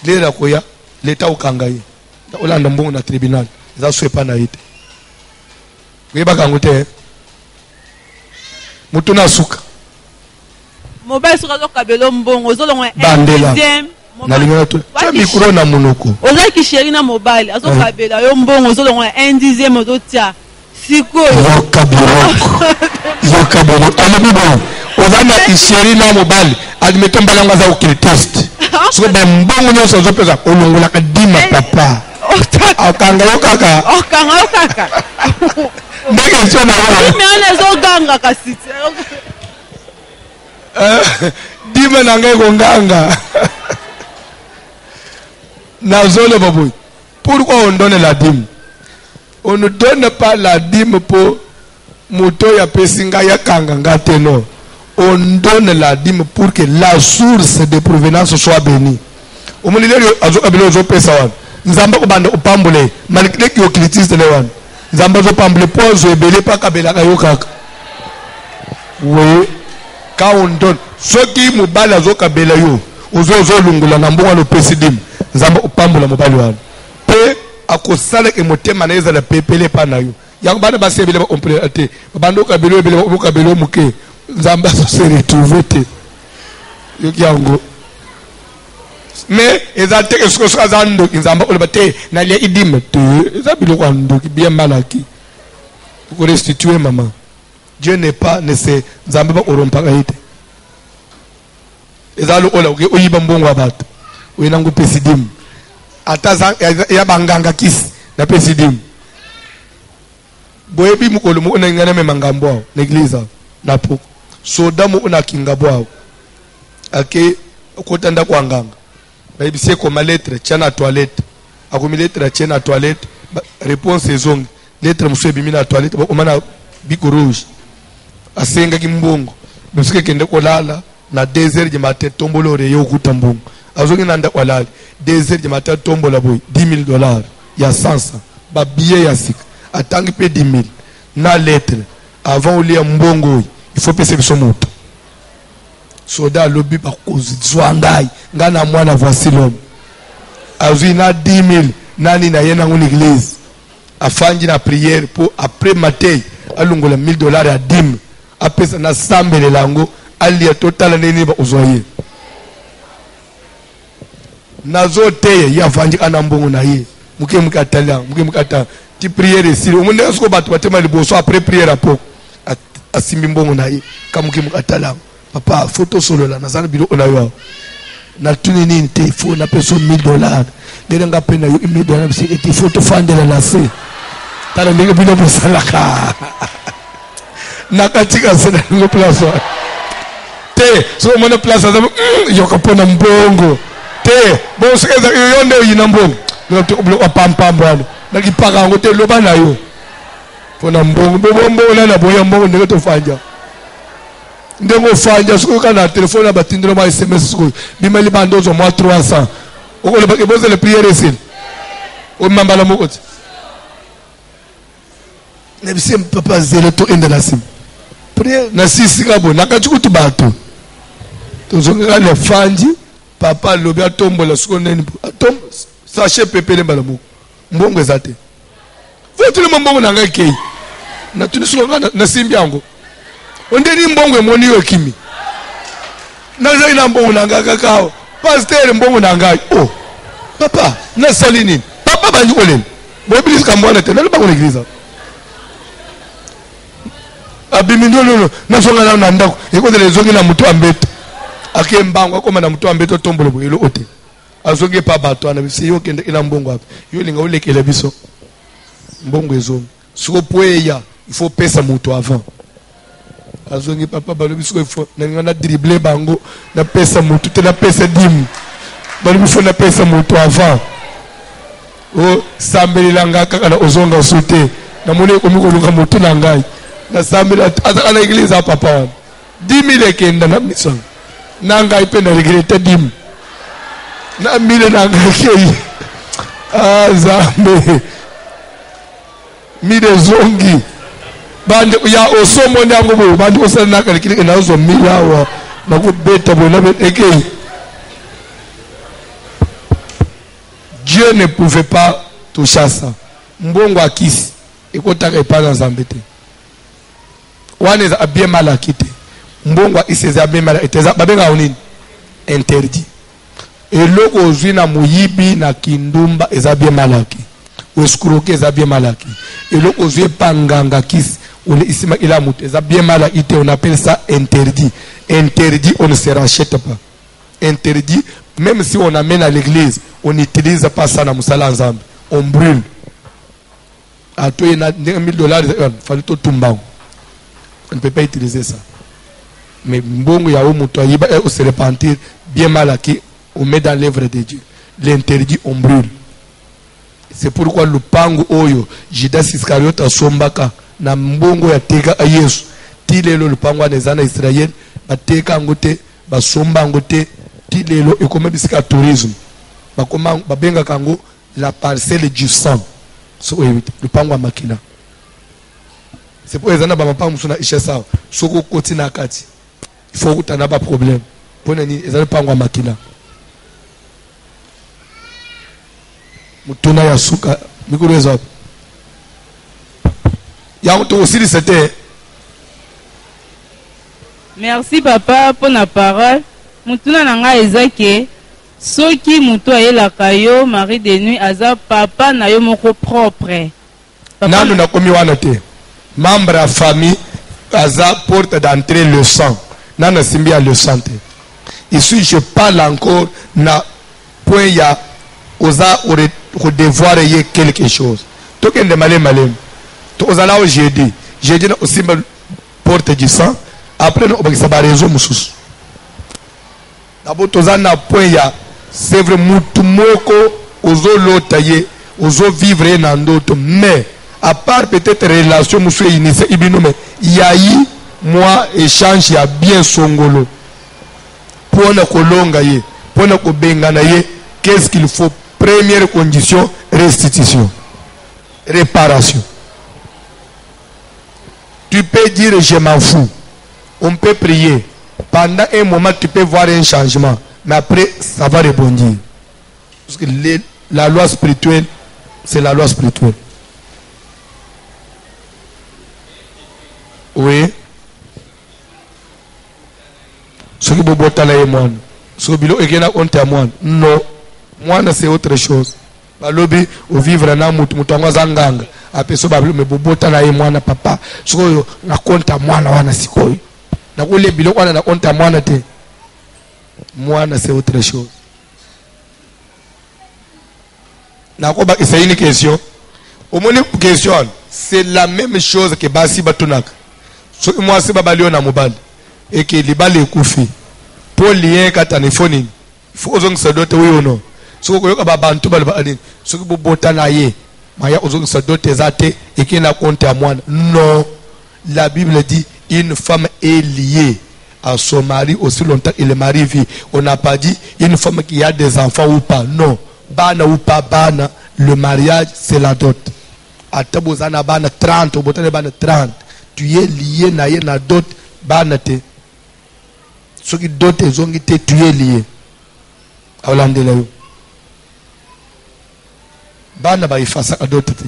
Lera koya l'État ukangaye. Olanda mbongo na tribunal. Za swepa na ite. Weba kangote. Mutu na suka. Mobile suka zo kabelo mbongo zo longo bandela na lingana to cha micro na monoko oza ki chéri na mobile azo kabela yo mbongo zo longo 1/10 zo tia siko yo kabelo ama bibo oza na chéri na mobile admettons balanga za okil test so ba mbongo nyoso zo pesa olongola ka dima papa okanga yo kaka ndenge sio na wala mimi ana zo ganga kasiti dime nangai konganga nazolo baboy. Pourquoi on donne la dîme? On ne donne pas la dîme pour moto ya pesinga ya kanganga teno. On donne la dîme pour que la source de provenance soit bénie. Au moment où azo kabelo zo pesa wan nzamba ko banda opambule malgré que yo critique le wan nzamba zo pambule po zo ebele pa kabela ka yo kaka. Oui. Quand on donne, ceux qui me balent à Zokabela yo, aux autres lungula n'ambouan le président, nzamba upambo la mobile wan. Pe akosala ke motema neza la pepele pa na yo. Yango bana ba sebele ba omprete. Bando kabelo bele ba kabelo muke. Nzamba se retrouver te. Yo yango. Mais ezate ke sko azando nzamba olbate na lia idime te. Ezabilo kwa ndo ki bien malaki. Pour restituer maman. Dieu n'est pas nécessaire. Nzambe ba orompa kaite. Ezalo ola uke oyiba mbongo abato. Wena ngo pesidim. Ata ya banganga kisi na pesidim. Boyebi mukolo mu una ngana me mangambo na église na poko. Soda mu una kingabo. Ake okotanda kwa nganga. Bayibi sie comme lettre tchana toilette. Akomi lettre tchana toilette. Réponse ezong. Lettre muso bimi na toilette. Ba omana biko rouge. Asenga kimbongo msike kende kolala na 2h du matin tombolo reyo kutambongo azongi nanda kolala 2h du matin tombola boy $10,000 ya sansa ba billet ya sik atangi pe 10,000 na lettre avant olia mbongo il faut payer biso moto soda lobi ba kozi zwangai ngana mwana voici l'homme azwi na 10,000 nani na yena ngoni église afanji na prière pour après matin alungola $1,000 à dîme apesa na sambele lango alia total nini ba uzoye nazo te ya vanji ana mbongo na ye muke mukatala muke mukata ti prière ici o monde asko batu batema liboso après prière apo asimbi mbongo na ye kamuke mukatala papa photo solo la nazana bilo na yo na tuni nini te fo na peso $1,000 ndenga pena yo $1,000 bisi ti photo fandela la se tala ndenge bilo bosalaka nakatika sana ngo place te so mona place azabu yokapona mbongo te bo sekeza yonde yina mbongo ngoto oblo pampam bwana nakipaka ngote loba nayo pona mbongo bombo na boya mbongo ndenge to fanja ndengo fanja suka na telefone batindiro ma SMS suko bimali bandozo mo 300 okole ba keboze le prière ici o mambala mokoti nebisi papa zelo to ende la sim prière na sisi kabo nakachikutu bato tozonga le fanji papa lobi atombola suko neni atom sachet pepele mbala moko mbongo ezate fotule mbongo nanga kei na tunisuko na simbi yango ondeni mbongo emoni yo kimi na zai na mbongo nanga kakao pasteur mbongo nanga oh papa na salini papa banyi olen bo iblis kambwana te na ba ko l'église abimi non nazonga na ndako ekozela ezongi na mutu ambeto ake mbango akoma na mutu ambeto tombolo boyelo ote azongi pa bato ana bisi yo kende ila mbongo hapa yo linga ulekela biso mbongo ezongi siko poeya il faut pesa mutu avant azongi papa balobi siko il faut na dribbler bango na pesa mutu te na pesa dim balobi faut na pesa mutu avant o sambelanga kaka na ozonga soute na mone ko mikoluka mutu na ngai na sambela azaka na église a papa wana 10,000 ekenda na mission na ngai pe na regrette 10 na mile na ngai kei azambe mide zongi bande ya osomo ndango bo bande osala na kalikile na zo milawa na ko beta bo na ekei. Dieu ne pouvait pas toucher ça. Mbongo akisi ekotaka epa na Nzambe te. Wana eza bien mal akite. Mbongo iseza bien mal eteza babenga onini interdit. Eloko ozwi na muyibi na kindumba eza bien malaki. Escroquer eza bien malaki. Eloko ozwi panganga kisi on isima ila mutu eza bien malaki te, on appelle ça interdit. Interdit, on ne se rachète pas. Interdit, même si on amène à l'église, on n'utilise pas ça dans Moussala Nzambe. On brûle. À toi, il y a $1,000, il fallait tout tomber. On ne peut pas utiliser ça. Mais bon, il y a un se repentir bien mal acquis, on met dans l'œuvre de Dieu. L'interdit, on brûle. C'est pourquoi le pango oyo, Judas Iscariot a sombaka, na mbongo ya teka a Yesu. Tilelo le pango a nezana Israël, ba teka angote, ba somba angote, tilelo et comme bisika tourisme. Ba koma ba benga kango la parcelle du sang. So le pango a makina. C'est pour ezana ba mapa musuna ishe sawa. Soko koti na kati. Il faut que tu n'as pas de problème. Pour ni ezana pango a makina. Mutuna ya suka mikuru ezo. Ya to aussi c'était. Merci papa pour la parole. Mutuna nanga ezake soki mutu ayelaka yo mari de nuit aza papa na yo moko propre. Nanu na komi wana te. Membre à famille aza porte d'entrée le sang. Nana simbi a le sang te. Ici je parle encore na point ya oza au devoir y quelque chose. Token de malem. To ozala au jeudi. Jeudi na aussi porte du sang. Après nous obéissons à raison mususu. D'abord tozana point ya c'est vrai mutu moko ozo lotaye ozo vivre na ndoto, mais à part peut-être relation musu initié ibino, mais yayi moi échange ya bien songolo pour na kolonga ye pour na kobengana ye. Qu'est-ce qu'il faut? Première condition, restitution, réparation. Tu peux dire je m'en fous. On peut prier. Pendant un moment, tu peux voir un changement. Mais après, ça va rebondir. Parce que la loi spirituelle, c'est la loi spirituelle. Oui. Ce qui est bon, ce qui est bon, non. Moi, c'est autre chose. Balobi, au vivre na mutongo zanganga. Après ça, me bobota na mwana papa. So na konta mwana wana sikoyi. Na kule bilo wana na konta mwana te. Mwana c'est autre chose. Na ko ba c'est une question. Au moins question, c'est la même chose que basi batunaka. So moi c'est babalio na mobile et que libale kufi. Pour lien ka téléphone. Il faut ozong se dote oui ou non. So ko yoka babantu bali ba ani. So ko bota na ye. Maya ozong se dote zate et qui na compte à moi. Non. La Bible dit une femme est liée à son mari aussi longtemps que le mari vit. On n'a pas dit une femme qui a des enfants ou pas. Non. Bana ou pas bana, le mariage c'est la dot. Atabozana bana 30, obotane bana 30. Tu es lié na ye na dot bana te. Ce qui dot est zongi te tu es lié. Alandela yo. Bana ba ifasa dot te.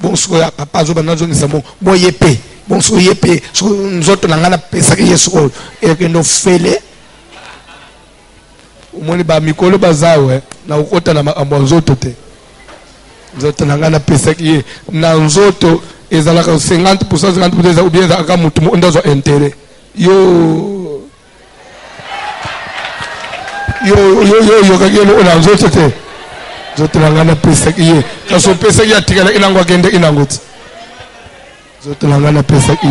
Bon soya papa zoba nazo ni samo bon yepe bon so yepe so nzoto nangana pesa ke yeso e ke no fele umoni ba mikolo bazawe na ukota na makambo nzoto te nzoto na ngana pesa ki na nzoto ezalaka 50% eza ubien aka mutu mo ndazo intérêt yo kagelo na nzoto te nzoto na ngana pesa ki kaso pesa ki atikala inango agende inango nzoto na ngana pesa ki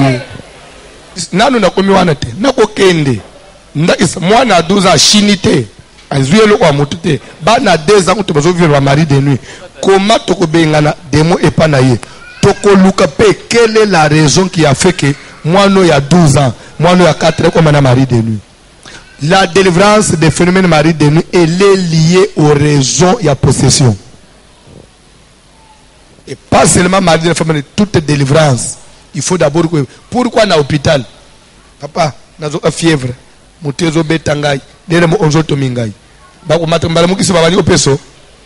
nanu nakomi wana te nakokende nda isa mwana 12 ans chini te azuyelo kwa mutu te bana 2 ans to bazovivre mari de nuit comment tokobengana demo epa na ye tokoluka pe quelle est la raison qui a fait que mwano ya 12 ans mwano ya 4 ans comme na mari de nuit. La délivrance des phénomènes mari de nuit elle est liée aux raisons ya possession et pas seulement mari de femme, toute délivrance il faut d'abord que pourquoi na hôpital papa nazo fièvre mutezo betangai dele mo onzoto mingai ba ko matambala mukisi babali opeso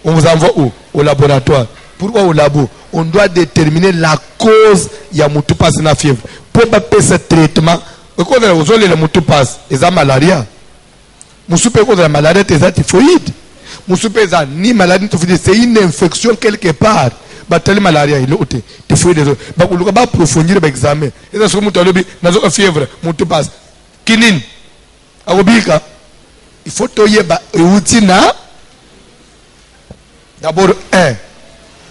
on vous envoie où au laboratoire. Pourquoi au labo on doit déterminer la cause ya mutu passe na fièvre pour pas payer ce traitement ko na ozole le mutu passe eza malaria musupe ko la malaria eza typhoïde musupe eza ni maladie typhoïde c'est une infection quelque part batali malaria ile ote typhoïde ba ko luka ba approfondir ba examen eza so mutu alobi nazo fièvre mutu passe kinini akobika il faut toyeba eutina d'abord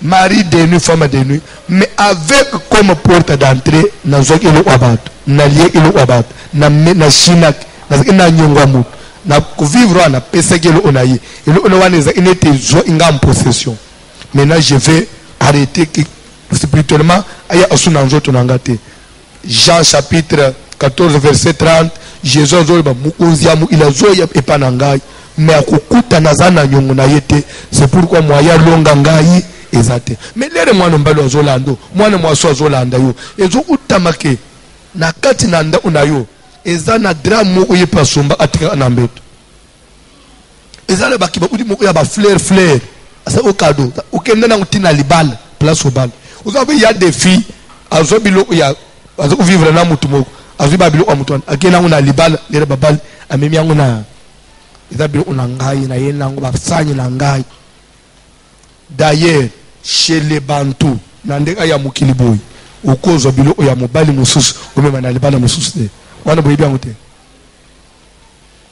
mari de nuit femme de nuit mais avec comme porte d'entrée na zoki lo abat na lié ilo abat na shinak na nyongwa mutu na vivre na pesa kilo onayi ilo onawana za inete zo inga en possession. Maintenant je vais arrêter spirituellement aya asuna nzoto nangate. Jean chapitre 14 verset 30 Jésus zoba mukonzi amu ila zoya epanangai mais akukuta nazana nyongo na yete c'est pourquoi moi ya longa ngai ezate mais lere mwana mbalo azolando mwana mwaso azolanda yo ezo utamake na kati na nda unayo ezana drame moko yepa somba atika na mbeto ezala bakiba udi moko ya ba fleur asa au cadeau ukenda na utina libala place au bal uzabe ya des filles azobilo ya azo vivre na mutu moko azuba bilo amuton akena nguna libala lere babal amemi yangu na ezabilo unangai na yena ngo basanyi na ngai. D'ailleurs chez les Bantous nandeka ya mukili boy ukozo bilo ya mobali mususu omema na libala mususu te wana boyebi yango te.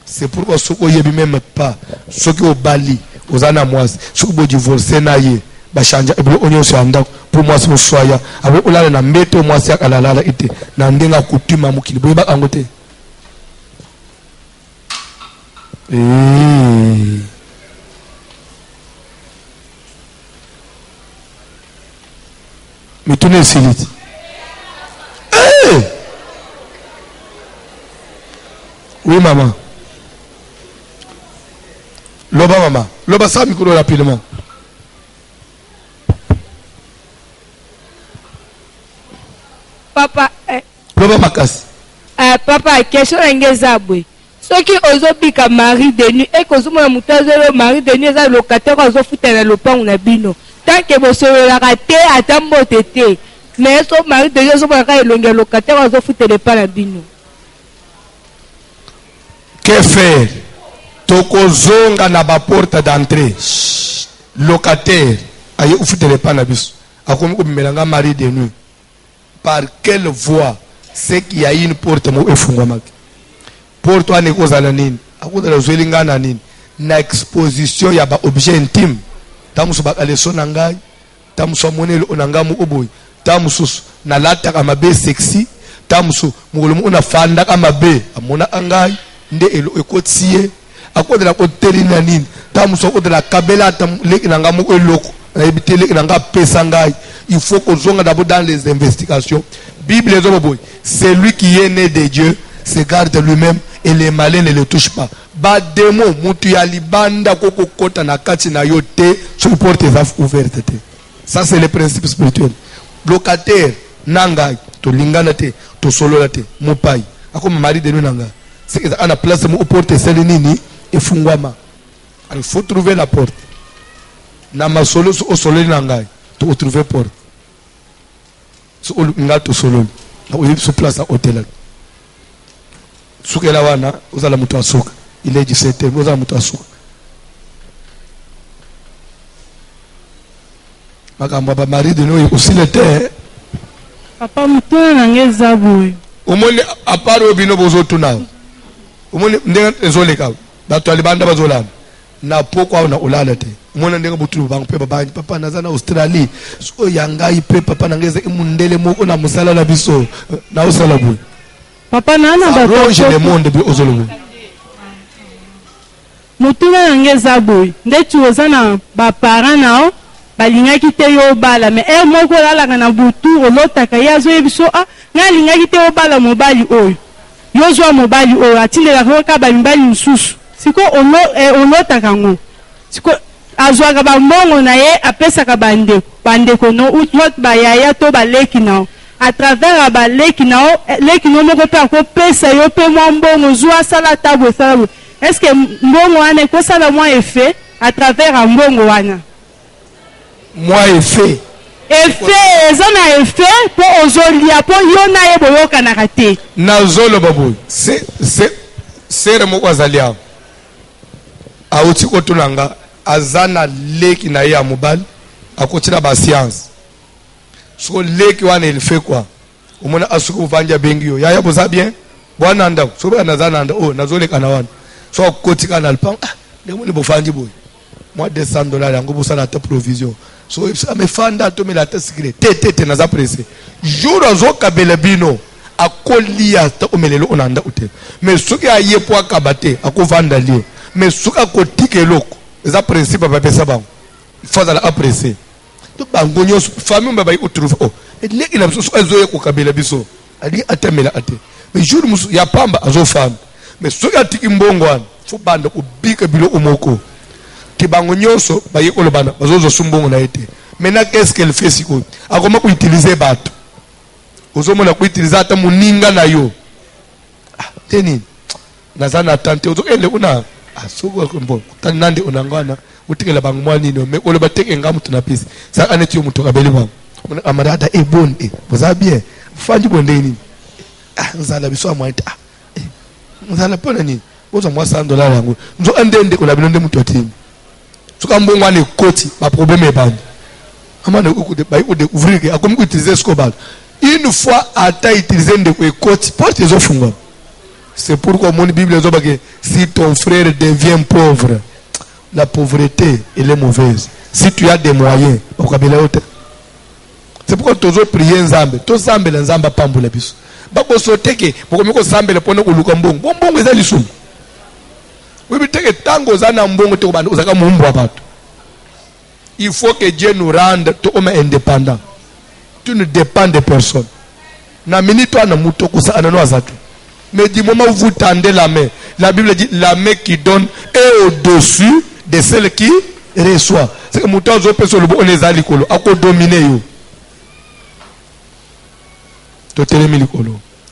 C'est pourquoi soko yebi même pas soki obali ozana mwasi soki bo divorcer na ye ba chanja bilo onyo so anda pour mwasi muswaya abo olala na mbeto mwasi akalala ite na ndenga kutima mukili boyebi yango te. Mais tout n'est silite. Oui maman. Loba maman. Loba ça micro rapidement. Papa. Loba makas. Papa, question engezabwe. Ce qui ozobika mari de nuit et que vous avez mari de nuit est locataire aux offres de l'opin ou bino. Tant que vous serez raté à tambo tété. Mais son mari de nuit est locataire aux offres de l'opin ou bino. Que faire? Tokozonga na ba porte d'entrée. Locataire aye offre de l'opin ou biso. Akomi ko bimelanga mari de nuit. Par quelle voie? C'est qu'il y a une porte mo efungwamaki. Pour toi ne kozala nini akodala zwelinga na nini na exposition ya ba objet intime tamuso ba leso na ngai tamuso monelo onanga mu oboy tamuso na lata kama be sexy tamuso mugolo mu na fanda kama be amona angai nde elo ekotie akodala ko telina nini tamuso kodala kabela tam leki nanga mu eloko na ebitele nanga pesa ngai. Il faut qu'on soit d'abord dans les investigations. Bible les hommes celui qui est né de Dieu se garde lui-même et les malins ne le touchent pas. Ba demo mutu ya libanda koko kota na kati na yote sur porte ouverte. Ça c'est le principe spirituel. Locataire nanga to lingana te to solo te mopai. Ako mari de nanga. C'est que à la place mo porte celle nini et fungwama. Il faut trouver la porte. Na masolo au solo nanga to trouver porte. So nga to solo. Na o sur place à hôtel. Sukela wana uzala mutu asuka ile jisete uzala mutu asuka Makamba mari de nous aussi le terre. Papa mutuna nangeza boy. Omoni aparo bino bozo tuna. Omoni ndenga ezoleka. Bato alibanda bazolana. Na pokwa na ulala te. Omoni ndenga butu bangu pe baba papa nazana Australie. So yanga ipe papa nangeza imundele moko na musala la biso. Na usala boy. Papa nana ba ronge le monde bi ozolo. Mutuna nangeza boy. Ndetu ozana ba parents nao. Balingaki te yo bala mais moko lalaka na butu olotaka yazo yebiso nga lingaki te yo bala mobali oyo yo zwa mobali oyo atindelaka ka balimbali mususu siko olotaka ngo siko azwaka bambongo na ye apesaka bandeko no utwat bayaya to baleki nao à travers baleki nao leki no moko pe akopesa yo pe mwa mbongo zwa sala tabo sala est-ce que mbongo wana ekosala mwa effet à travers mbongo wana Moi effet. Effet, ezana effet pour ozolia pour yona ye boyoka na kate. Na zolo babu. C'est moko azalia. Auti kotulanga azana leki na ya mobile akotira ba science. So leki wana il fait quoi? Umona asuku vanja bengi yo. Yaya boza bien? Bwana nda. So ba nazana nda nazoleka na wana. So kotika na lpang ndemo ni bofanji boy. Moi $200 yango bosala ta provision. So if me fanda to me la ta secret tete na za presse jour azo kabele bino akolia ta omelelo onanda ute mais suki ayepo akabate akovanda lié mais suka kotike loko za principe ba pesa bango faza la apprécier to bango nyo famille mbaba yi utrufa et le ina so azo ye ko kabele biso ali atemela ate mais jour musu ya pamba azo fanda mais suki atiki mbongo wana fo banda ko bika bilo omoko Kibango nyoso ba yekolo bana bazozo sumbongo na ete. Maintenant qu'est-ce qu'elle fait siko? Akoma ko utiliser bato. Ozomona ko utiliser ata muninga na yo. Teni. Nazana tante ozo ele una asuko ko mbo. Tani nande unangana utikela bangu mwani no me olo bateke ngamu tunapisi. Sa aneti yo muto kabeli bangu. Amarada bon boza bien. Fanji bonde nini? Nzala biso amwaita. Nzala pona nini? Ozo mwa $100 yangu. Nzo andende ko labino nde muto atini. Suka mbongo ane koti ba problème ebandi amana ko découvrir que akomi utiliser scobal une fois ata utiliser ndeko ekoti porte ezofungwa. C'est pourquoi mon Bible zoba que si ton frère devient pauvre la pauvreté elle est mauvaise. Si tu as des moyens okabela yote. C'est pourquoi tozo prier nzambe to sambela nzamba pambula biso bako soteke bokomi ko sambela pona ko luka mbongo mbongo eza lisumu. Il faut que Dieu nous rende indépendants. Tu ne dépends de personne. Mais du moment où vous tendez la main, la Bible dit la main qui donne est au-dessus de celle qui reçoit. C'est que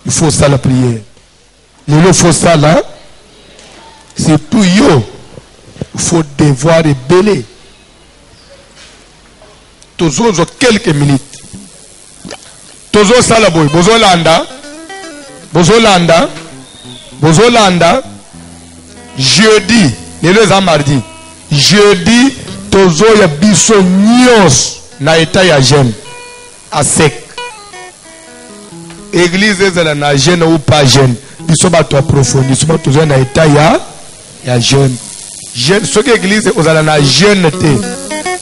il faut ça la prière. Il faut ça là. C'est tout yo. Il faut devoir rebeller. Tozo quelques minutes. Tozo salaboy. Bozo landa. Jeudi. Les mardi. Jeudi. Tozo ya biso nyos. Na eta ya jeune. A sec. Église ezala na jeune ou pas jeune. Biso bato approfondissement. Tozo na eta ya jeune. Jeune, ce que l'église aux alana jeune té.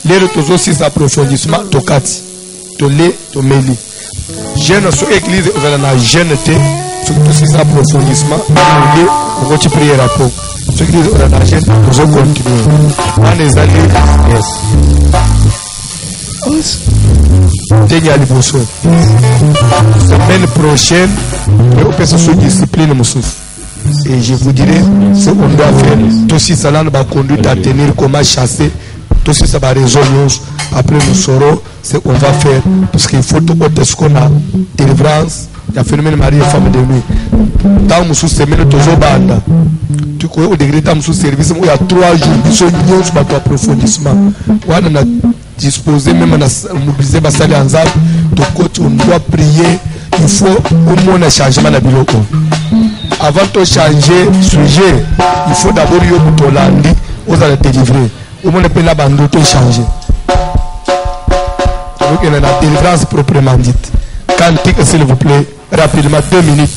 Les retours aussi approfondissement tokati. Tolé, tomeli. Jeune, ce que l'église aux alana jeune té. Surtout aussi approfondissement. Tolé, on va prier rapport. Ce que l'église aux alana jeune, nous allons continuer. On les a dit, yes. Tenez à l'émotion. Semaine prochaine, on peut se sous discipline, mon souffle. Et je vous dirai ce qu'on doit faire. Tout si ça va conduire à tenir, comment chasser. Tout si ça va résoudre. Après nous saurons ce qu'on va faire. Parce qu'il faut tout ce qu'on a. Délivrance. Il y a phénomène mari et femme de nuit. Dans mon sous-semaine, toujours banda. Tu connais au degré dans mon sous-service. Il y a 3 jours. Ils sont liés sur votre approfondissement. On a disposé, même on a mobilisé Bassali Anzab. Donc, on doit prier. Il faut au moins un changement de bureau. Avant de changer sujet, il faut d'abord y aller aux allez délivrer. Au moins, on peut la bande changer. Donc il y a la délivrance proprement dite. Cantique s'il vous plaît, rapidement 2 minutes.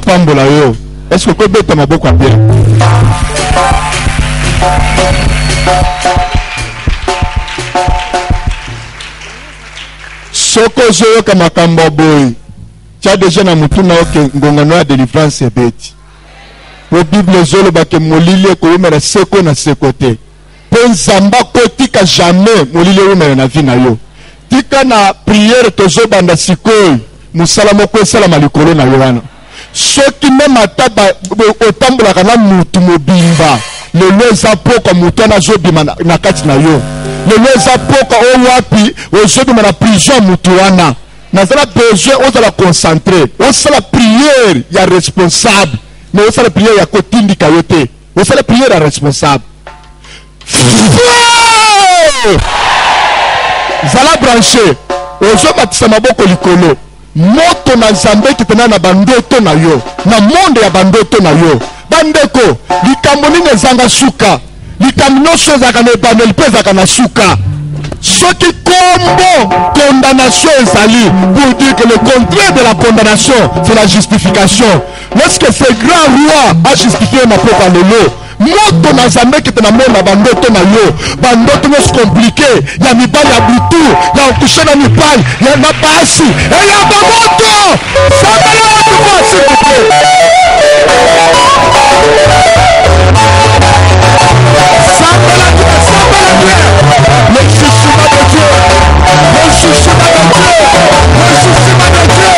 Pambola yo. Est-ce que tu peux me beaucoup bien? Soko zoyo kama kamba boy. Tu as déjà na mutuna oke ngongano ya délivrance beti. O Bible zolo bake molile ko umera seko na sekote. Penzamba kotika jamais molile umera na vie na yo. Tika na prière tozo banda sikoy. Musala moko sala malikolo na yo wana. Soki même ataba otambola kana mutu mobimba lelo eza poko mutu na zobima na kati na yo lelo eza poko o wapi ozobima na prison mutu wana nazala besoin ozala concentré osala prière ya responsable mais osala prière ya kotindika yo te osala prière ya responsable zala branché ozobatisa maboko likolo moto na nzambe kitena na bandoto na yo na monde ya bandoto na yo bandeko likambo nini ezanga suka likambo nyonso ezalaka na ebandeli mpe ezalaka na suka soki kombo condamnation ezali pour dire que le contraire de la condamnation c'est la justification lorsque ce grand roi a justifié mapoko lelo moto na nzambe kitena mona bandoto na yo bandoto nyonso compliqué ya mibali ya butu ya okushe na mibali ya na basi eya bamoto sambela watu kwa s'il vous plaît sambela le chouchouba de Dieu le chouchouba de Dieu le chouchouba de Dieu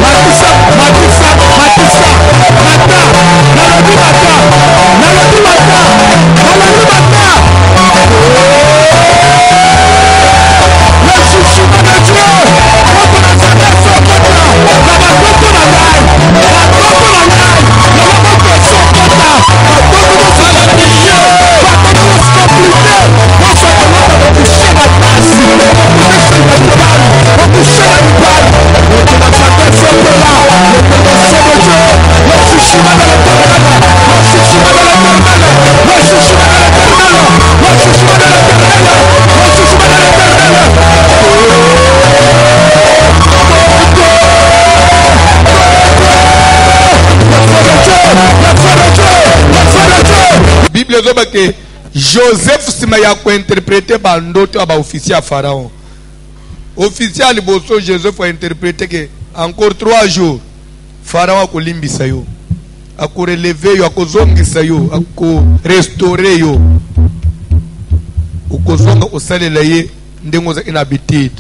matisa matisa matisa mata nalobi mata nalobi mata nalobi mata le chouchouba de Dieu moto na nzambe sokota na bakoto na ngai bakoto na ngai na maboko esokota bakoto mosala na Dieu bakoto que Joseph sima ya ko interpréter bandoto aba officier à Pharaon. Officier à liboso Joseph a interprété que encore 3 jours Pharaon ko limbisa yo. Ako relever yo, ako zongisa yo, ako restaurer yo. Uko zonga osalela ye ndengo za inhabitude.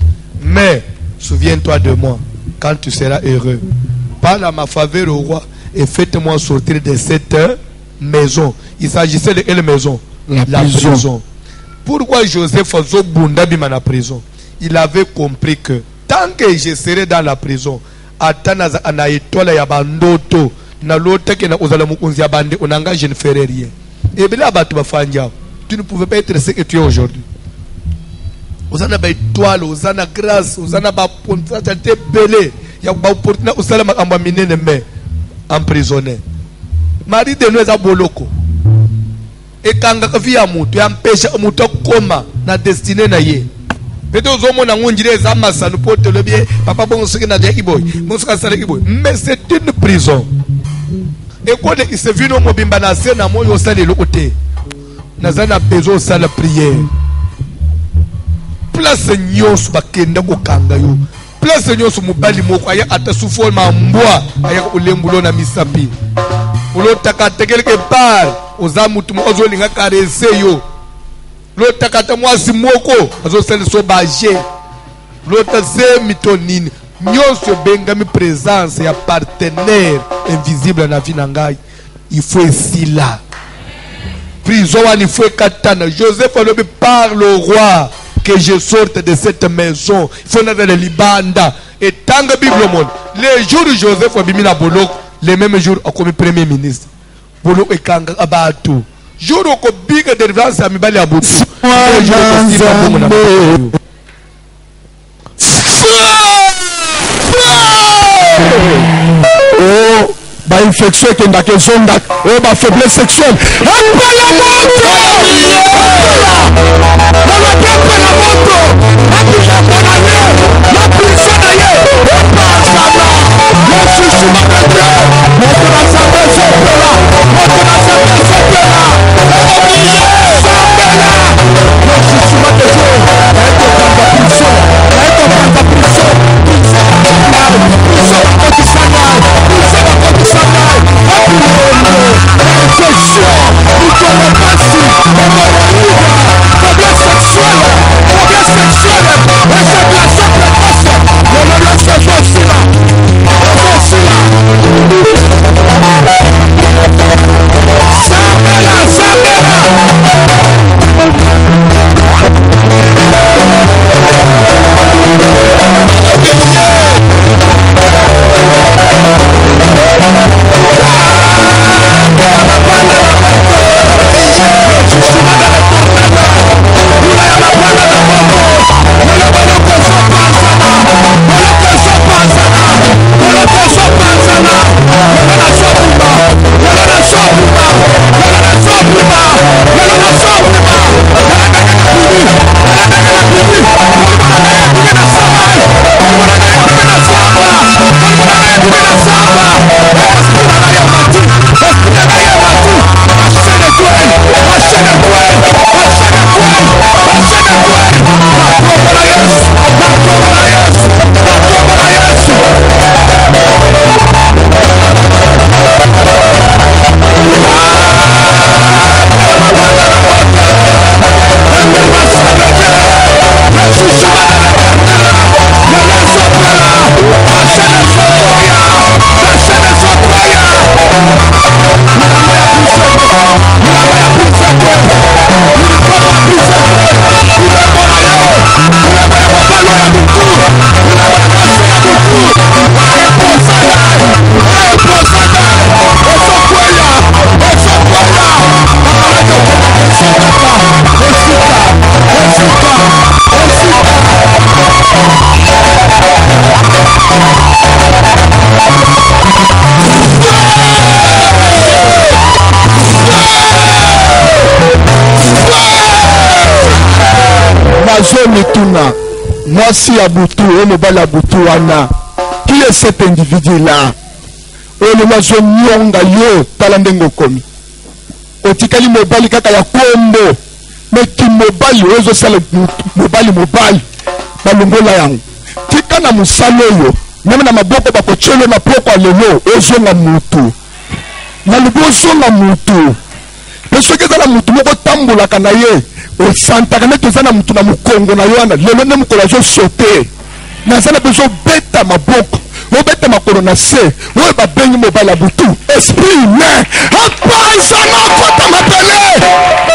Mais souviens-toi de moi quand tu seras heureux. Parle à ma faveur au roi et faites-moi sortir de cette maison. Il s'agissait de quelle maison? La prison. Pourquoi Joseph a zobunda bima na prison? Il avait compris que tant que je serai dans la prison, atana za anaitola ya bandoto na lota ke na ozala mukunzi ya bande onanga je ne ferai rien. Et bila batu bafanja, tu ne pouvais pas être ce que tu es aujourd'hui. Ozana ba étoile, ozana grâce, ozana ba ponta te belé, ya ba opportunité osala makamba minene mais emprisonné. Mari de nous a boloko. Et kanga via mutu ya mpesha mutu koma na destinée na ye. Peut-être aux hommes on a ngondire za masa no pote le bien papa bon ce que na dia iboy. Mon ce que ça iboy. Mais c'est une prison. Et quand il se vient au mobimba na se na moyo sale le côté. Na zana besoin sala prière. Place nyos bakenda ko kanga yo. Place nyos mobali moko aya atasufu ma mbwa aya ulembulo na misapi. Ulo takate quelque part ozamutu ozo linga karese yo. Lo takata mwasi moko azo sele so baje. Lo tase mitonine. Nyonso benga mi présence ya partenaire invisible na vie na ngai. Il faut ici là. Prison il faut katana. Joseph alobi parle au roi que je sorte de cette maison. Il faut naza le libanda. Et tant que Bible monde, les jours où Joseph a bimi na boloko, les mêmes jours a comme premier ministre. Boloko ekanga abatu. Jour où ko biga délivrance a mibali abutu. Oh, ba infection qui n'a que zonda, oh ba faiblesse sexuelle. Appelle la moto. La moto. Appelle la prison d'ailleurs. Le chouchou m'a montré. Montre la saveur là. Montre la saveur là. Le chouchou m'a montré. Moi si Abutu, mobile Abutu wana. Qui est cet individu là? Le mazo nyonga yo talandengo komi. otikali mobali kaka ya kombo meki mobali ozo sala mobali balongola yango tika na musala oyo meme na maboko bakochelo na poko lelo ozonga mutu na libo ozonga mutu pesoki eza na mutu moko tambolaka na ye osantaka neti eza na mutu na mokongo na yo wana lelo nde mokolo azosote naza na bezo obeta maboko obeta makolo na se oyo babengi mobali ya butu esprit humain apanza na kota mapele